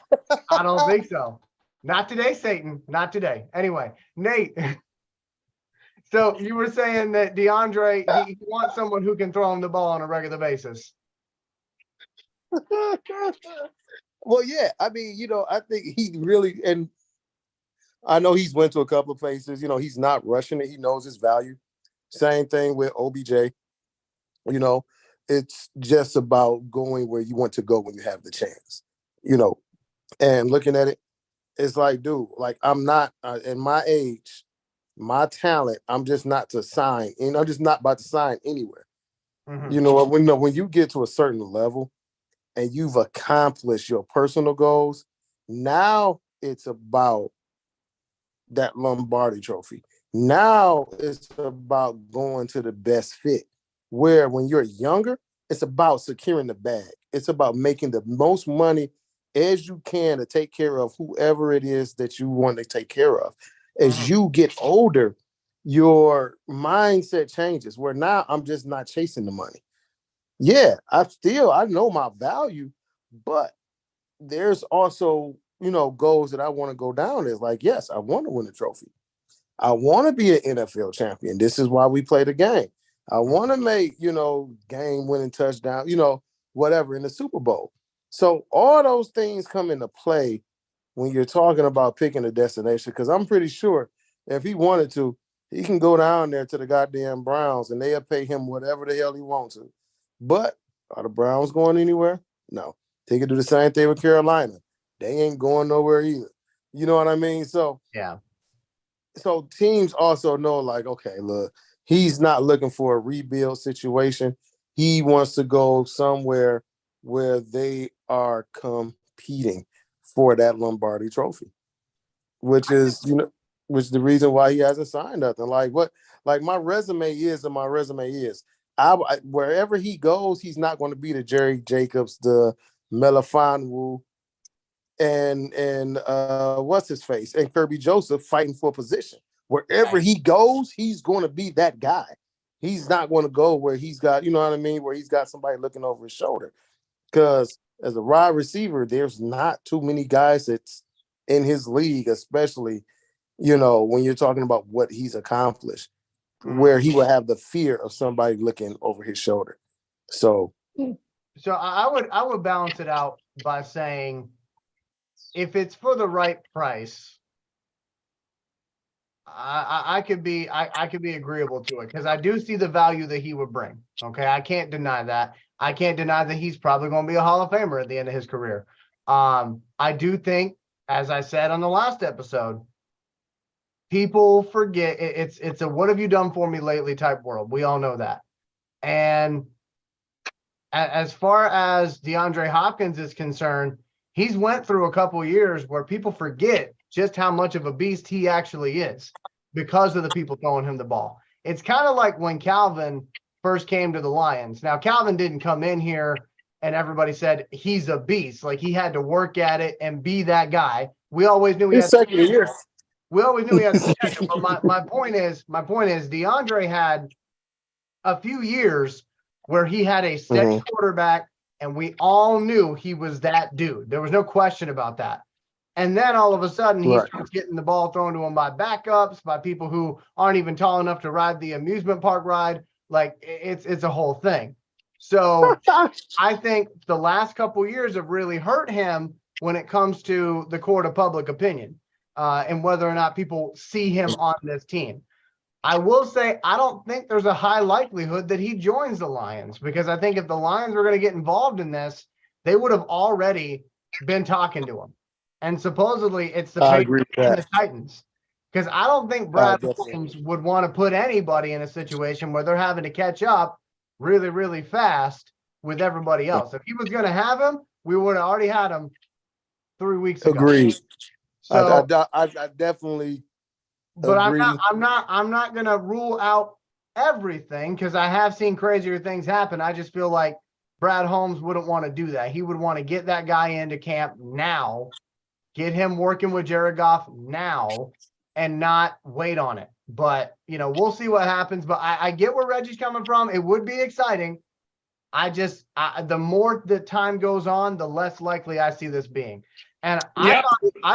I don't think so. Not today, Satan. Not today. Anyway, Nate. So you were saying that DeAndre, he wants someone who can throw him the ball on a regular basis. Well, yeah. I mean, I think he really, and I know he's went to a couple of places. He's not rushing it. He knows his value. Same thing with OBJ. It's just about going where you want to go when you have the chance. And looking at it, it's like, dude, like I'm not in my age, my talent, I'm just not to sign. And I'm just not about to sign anywhere. Mm-hmm. When you get to a certain level and you've accomplished your personal goals, now it's about that Lombardi trophy. Now it's about going to the best fit. Where when you're younger, it's about securing the bag. It's about making the most money as you can to take care of whoever it is that you want to take care of. As you get older, your mindset changes where now I'm just not chasing the money. Yeah, I know my value, but there's also, goals that I want to go down is like, yes, I want to win a trophy. I want to be an NFL champion. This is why we play the game. I want to make, game winning touchdown, whatever in the Super Bowl. So all those things come into play when you're talking about picking a destination, because I'm pretty sure if he wanted to, he can go down there to the goddamn Browns and they'll pay him whatever the hell he wants to. But are the Browns going anywhere? No. They could do the same thing with Carolina. They ain't going nowhere either. You know what I mean? So Yeah. So teams also know, like, okay, look, he's not looking for a rebuild situation. He wants to go somewhere where they are competing for that Lombardi trophy, which is, which is the reason why he hasn't signed nothing. Like my resume is, and my resume is, wherever he goes, he's not going to be the Jerry Jacobs, the Melifonwu, and what's his face, and Kirby Joseph fighting for position. Wherever he goes, he's going to be that guy. He's not going to go where he's got, you know what I mean, where he's got somebody looking over his shoulder. Because as a wide receiver, there's not too many guys that's in his league, especially, when you're talking about what he's accomplished, where he will have the fear of somebody looking over his shoulder. So I would balance it out by saying, if it's for the right price, I could be agreeable to it, because I do see the value that he would bring. Okay, I can't deny that. I can't deny that he's probably going to be a Hall of Famer at the end of his career. I do think, as I said on the last episode, people forget it's a "what have you done for me lately" type world. We all know that. And as far as DeAndre Hopkins is concerned, he's went through a couple years where people forget just how much of a beast he actually is because of the people throwing him the ball. It's kind of like when Calvin first came to the Lions. Now, Calvin didn't come in here and everybody said he's a beast. Like, he had to work at it and be that guy. We always knew he had second year. We always knew he had the potential. But my point is DeAndre had a few years where he had a steady quarterback, and we all knew he was that dude. There was no question about that. And then all of a sudden, he starts getting the ball thrown to him by backups, by people who aren't even tall enough to ride the amusement park ride. Like, it's a whole thing. So I think the last couple of years have really hurt him when it comes to the court of public opinion, and whether or not people see him on this team. I will say, I don't think there's a high likelihood that he joins the Lions, because I think if the Lions were going to get involved in this, they would have already been talking to him. And supposedly it's the Patriots and the Titans, because I don't think Brad Holmes would want to put anybody in a situation where they're having to catch up really, really fast with everybody else. If he was going to have him, we would have already had him 3 weeks ago. Agreed. So I definitely. But I'm not gonna rule out everything, because I have seen crazier things happen. I just feel like Brad Holmes wouldn't want to do that. He would want to get that guy into camp now, get him working with Jared Goff now, and not wait on it. But we'll see what happens. But I get where Reggie's coming from. It would be exciting. The more the time goes on, the less likely I see this being. And I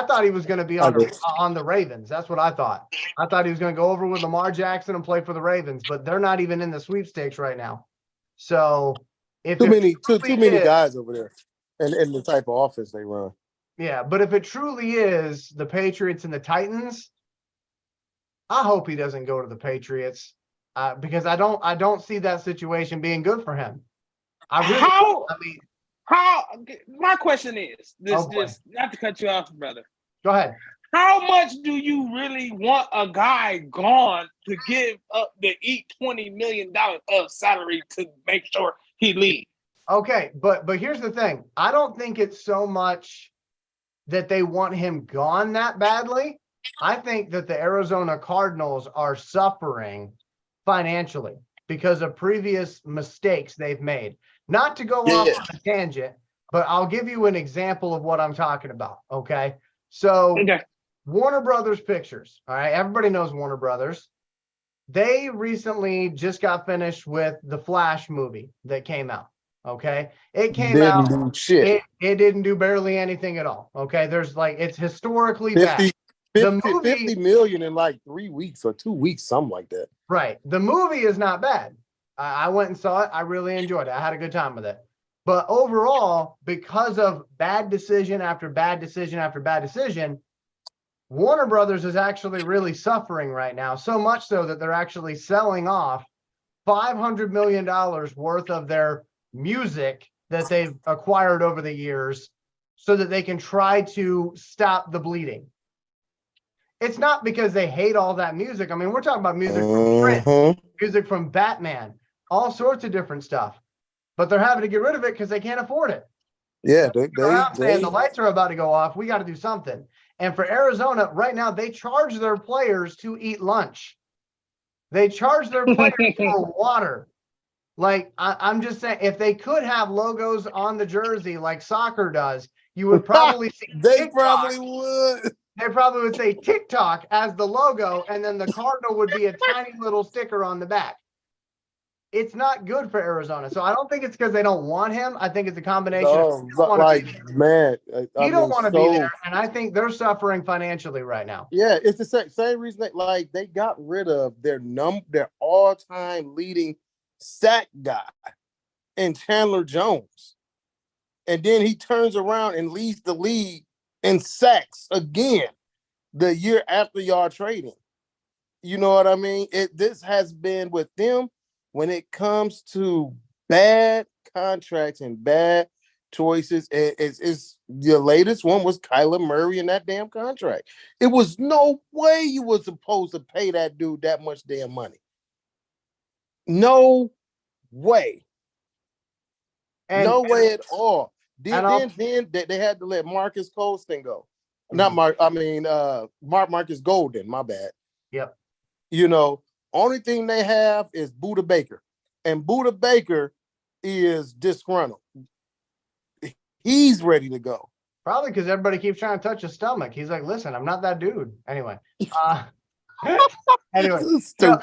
thought he was going to be on the Ravens. That's what I thought. I thought he was going to go over with Lamar Jackson and play for the Ravens, but they're not even in the sweepstakes right now. So if too many guys over there, and the type of offense they run. Yeah, but if it truly is the Patriots and the Titans, I hope he doesn't go to the Patriots, because I don't see that situation being good for him. My question is this, not to cut you off, brother. Go ahead. How much do you really want a guy gone to give up to eat $20 million of salary to make sure he leaves? Okay, but here's the thing. I don't think it's so much that they want him gone that badly. I think that the Arizona Cardinals are suffering financially because of previous mistakes they've made. Not to go off on a tangent, but I'll give you an example of what I'm talking about, okay? So Warner Brothers Pictures, all right? Everybody knows Warner Brothers. They recently just got finished with the Flash movie that came out, Okay. It came Didn't out, do shit. it didn't do barely anything at all. Okay. There's like, it's historically 50, bad. 50, The movie, 50 million in like 3 weeks or 2 weeks, something like that. right. The movie is not bad. I went and saw it. I really enjoyed it. I had a good time with it. But overall, because of bad decision after bad decision after bad decision, Warner Brothers is actually really suffering right now. So much so that they're actually selling off $500 million worth of their music that they've acquired over the years so that they can try to stop the bleeding. It's not because they hate all that music. I mean, we're talking about music from Prince, music from Batman, all sorts of different stuff. But they're having to get rid of it because they can't afford it. Yeah, They're saying the lights are about to go off. We got to do something. And for Arizona, right now, they charge their players to eat lunch. They charge their players for water. Like, I'm just saying, if they could have logos on the jersey like soccer does, you would probably see they TikTok. probably would. They probably would say TikTok as the logo, and then the Cardinal would be a tiny little sticker on the back. It's not good for Arizona. So I don't think it's because they don't want him. I think it's a combination of You don't want to be there, and I think they're suffering financially right now. Yeah, it's the same reason that like they got rid of their all-time leading sack guy and Chandler Jones. And then he turns around and leads the league in sacks again the year after y'all trading. You know what I mean? This has been with them when it comes to bad contracts and bad choices. It's the latest one was Kyler Murray in that damn contract. It was no way you were supposed to pay that dude that much damn money. No way. No way at all. Then they had to let Marcus Colston go. Not Mark. I mean, Marcus Golden. My bad. Yep. You know, only thing they have is Buda Baker, and Buda Baker is disgruntled. He's ready to go. Probably because everybody keeps trying to touch his stomach. He's like, "Listen, I'm not that dude." Anyway. Anyway, so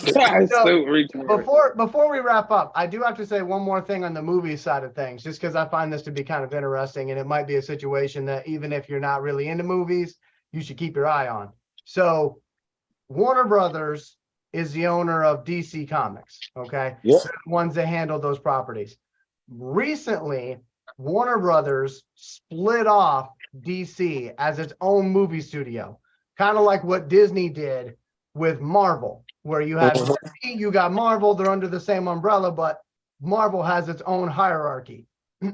before we wrap up, I do have to say one more thing on the movie side of things, just because I find this to be kind of interesting, and it might be a situation that even if you're not really into movies, you should keep your eye on. So Warner Brothers is the owner of DC Comics, okay? Yeah. They're the ones that handle those properties. Recently, Warner Brothers split off DC as its own movie studio, kind of like what Disney did with Marvel, where you have DC, you got Marvel, they're under the same umbrella, but Marvel has its own hierarchy.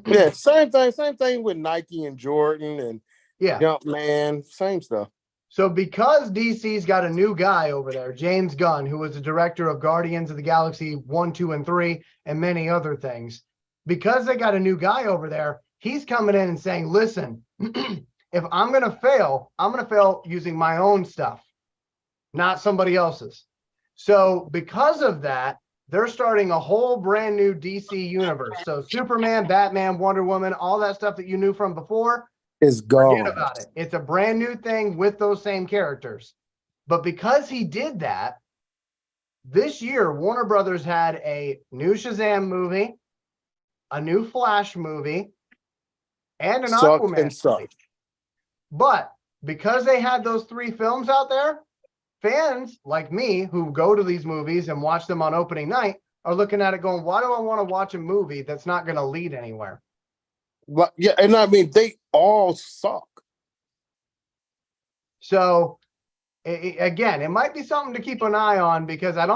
Yeah, same thing with Nike and Jordan and Jumpman, same stuff. So because DC's got a new guy over there, James Gunn, who was the director of Guardians of the Galaxy 1, 2, and 3, and many other things, because they got a new guy over there, he's coming in and saying, listen, if I'm going to fail using my own stuff, not somebody else's. So because of that, they're starting a whole brand new DC universe. So Superman, Batman, Wonder Woman, all that stuff that you knew from before is gone. Forget about it. It's a brand new thing with those same characters. But because he did that, this year, Warner Brothers had a new Shazam movie, a new Flash movie, and an Aquaman movie. But because they had those 3 films out there, fans like me who go to these movies and watch them on opening night are looking at it going, why do I want to watch a movie that's not going to lead anywhere? Well, yeah, and I mean, they all suck. So, again, it might be something to keep an eye on, because I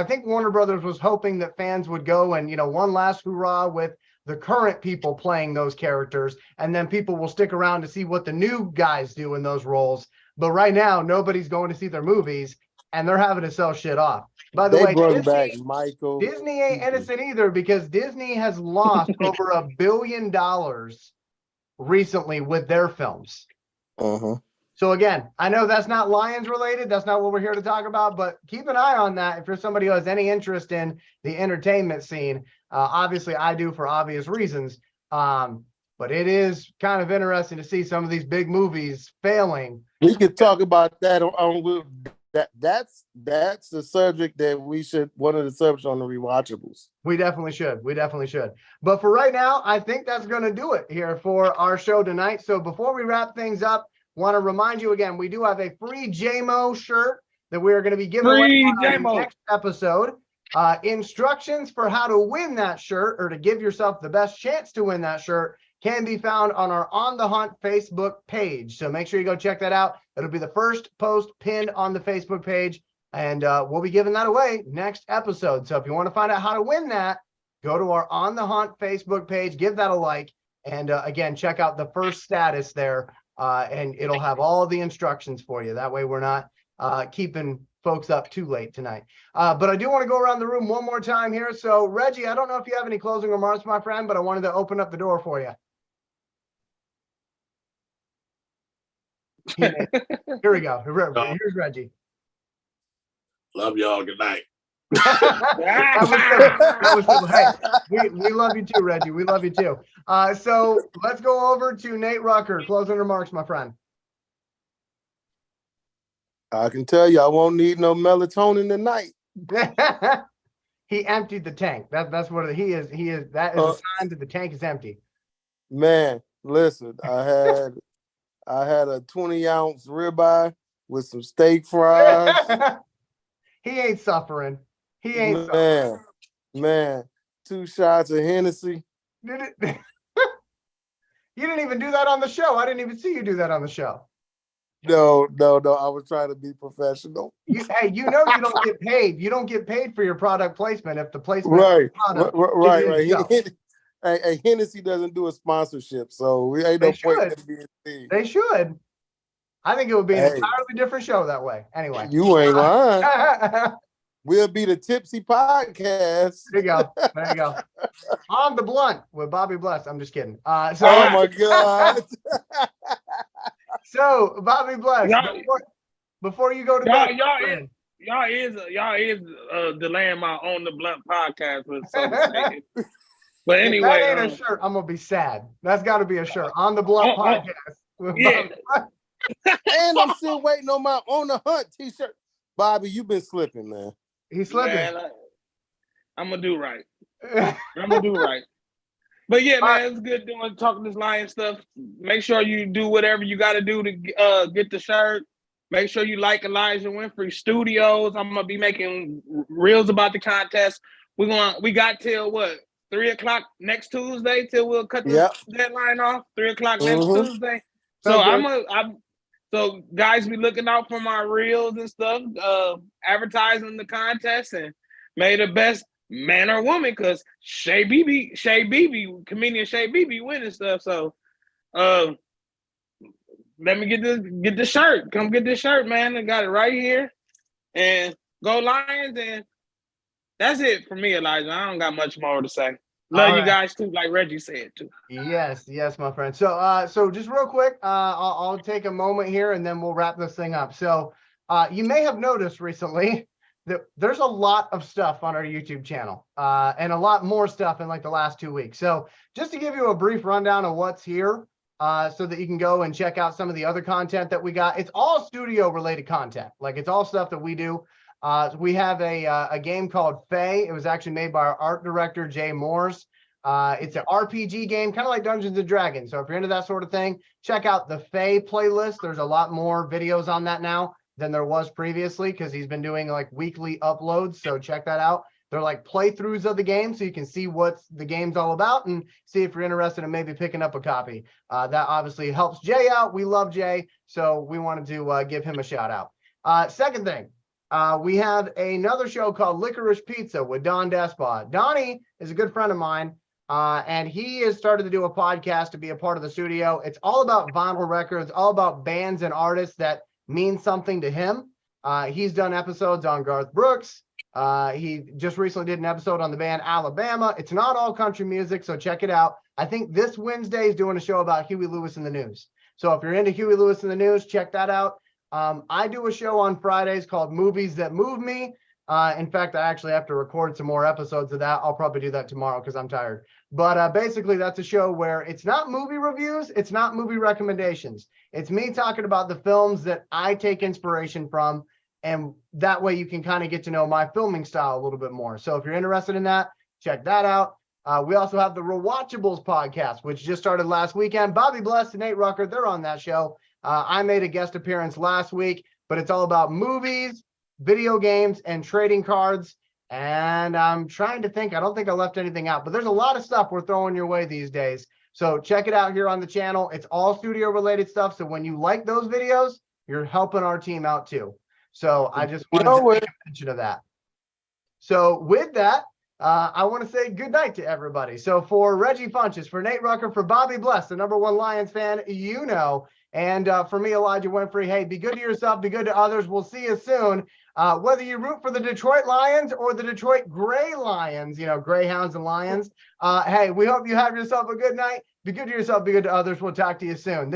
think Warner Brothers was hoping that fans would go and, one last hurrah with the current people playing those characters, and then people will stick around to see what the new guys do in those roles. But right now, nobody's going to see their movies, and they're having to sell shit off. By the way, Disney ain't innocent either, because Disney has lost over $1 billion recently with their films. So again, I know that's not Lions related. That's not what we're here to talk about, but keep an eye on that if you're somebody who has any interest in the entertainment scene. Obviously, I do for obvious reasons. But it is kind of interesting to see some of these big movies failing. We could talk about that that's the subject that we should, one of the subjects on the rewatchables. We definitely should. We definitely should. But for right now, I think that's going to do it here for our show tonight. So before we wrap things up, want to remind you again, we do have a free Jamo shirt that we are going to be giving away Free on our Jamo. next episode. Instructions for how to win that shirt, or to give yourself the best chance to win that shirt, can be found on our On the Hunt Facebook page. So make sure you go check that out. It'll be the first post pinned on the Facebook page. And we'll be giving that away next episode. So if you want to find out how to win that, go to our On the Hunt Facebook page, give that a like, and again, check out the first status there, and it'll have all the instructions for you. That way we're not keeping folks up too late tonight. But I do want to go around the room one more time here. So Reggie, I don't know if you have any closing remarks, my friend, but I wanted to open up the door for you. Here we go. Here's Reggie. Love y'all. Good night. That was cool. Hey, we love you too, Reggie. We love you too. So let's go over to Nate Rucker. Closing remarks, my friend. I can tell you, I won't need no melatonin tonight. He emptied the tank. That's what he is. That is a sign that the tank is empty. Man, listen, I had a 20-ounce ribeye with some steak fries. He ain't suffering. He ain't suffering. Man, 2 shots of Hennessy. You didn't even do that on the show. I didn't even see you do that on the show. No. I was trying to be professional. Hey, you don't get paid. You don't get paid for your product placement if the placement. Right. Hey, Hennessy doesn't do a sponsorship, so we ain't no point in being seen. They should. I think it would be an entirely different show that way. Anyway. You ain't lying. We'll be the Tipsy Podcast. There you go. On the Blunt with Bobby Bless. I'm just kidding. Oh my God. So Bobby Bless, before you go to bed, y'all is delaying my On the Blunt podcast with so to say. But anyway, if that ain't a shirt, I'm gonna be sad. That's got to be a shirt. On the Blunt podcast. Yeah. And I'm still waiting on my On the Hunt t-shirt. Bobby, you've been slipping, man. He's slipping. Man, I'm gonna do right. But yeah, man, it's good talking this Lion stuff. Make sure you do whatever you got to do to get the shirt. Make sure you like Elijah Winfrey Studios. I'm gonna be making reels about the contest. We got till 3:00 next Tuesday till we'll cut the deadline off. 3:00 next Tuesday. So so guys, be looking out for my reels and stuff, advertising the contest, and may the best man or woman, because comedian Shay Beebe winning stuff. So let me get the shirt. Come get this shirt, man. I got it right here. And go Lions. And that's it for me, Elijah. I don't got much more to say. Love you guys too, like Reggie said too. Yes, my friend. So just real quick, I'll take a moment here and then we'll wrap this thing up. So you may have noticed recently that there's a lot of stuff on our YouTube channel, and a lot more stuff in like the last 2 weeks. So just to give you a brief rundown of what's here, so that you can go and check out some of the other content that we got. It's all studio related content. Like it's all stuff that we do. We have a game called Fae. It was actually made by our art director, Jay Morse. It's an RPG game, kind of like Dungeons and Dragons. So if you're into that sort of thing, check out the Fae playlist. There's a lot more videos on that now than there was previously, because he's been doing like weekly uploads. So check that out. They're like playthroughs of the game, so you can see what the game's all about and see if you're interested in maybe picking up a copy. That obviously helps Jay out. We love Jay, so we wanted to give him a shout out. Second thing, we have another show called Licorice Pizza with Don Despot. Donnie is a good friend of mine, and he has started to do a podcast to be a part of the studio. It's all about vinyl records, all about bands and artists that mean something to him. He's done episodes on Garth Brooks. He just recently did an episode on the band Alabama. It's not all country music, so check it out. I think this Wednesday is doing a show about Huey Lewis and the News. So if you're into Huey Lewis and the News, check that out. I do a show on Fridays called Movies That Move Me. In fact, I actually have to record some more episodes of that. I'll probably do that tomorrow because I'm tired. But basically, that's a show where it's not movie reviews. It's not movie recommendations. It's me talking about the films that I take inspiration from And that way you can kind of get to know my filming style a little bit more. So if you're interested in that, check that out. We also have the Rewatchables podcast, which just started last weekend. Bobby Bless and Nate Rucker, they're on that show. I made a guest appearance last week, but it's all about movies, video games, and trading cards. And I'm trying to think, I don't think I left anything out, but there's a lot of stuff we're throwing your way these days. So check it out here on the channel. It's all studio related stuff. So when you like those videos, you're helping our team out too. So I just wanted to make a mention of that. So with that, I want to say good night to everybody. So for Reggie Funches, for Nate Rucker, for Bobby Bless, the #1 Lions fan, you know, and for me, Elijah Winfrey, hey, be good to yourself, be good to others. We'll see you soon. Whether you root for the Detroit Lions or the Detroit Gray Lions, you know, Greyhounds and Lions, hey, we hope you have yourself a good night. Be good to yourself, be good to others. We'll talk to you soon.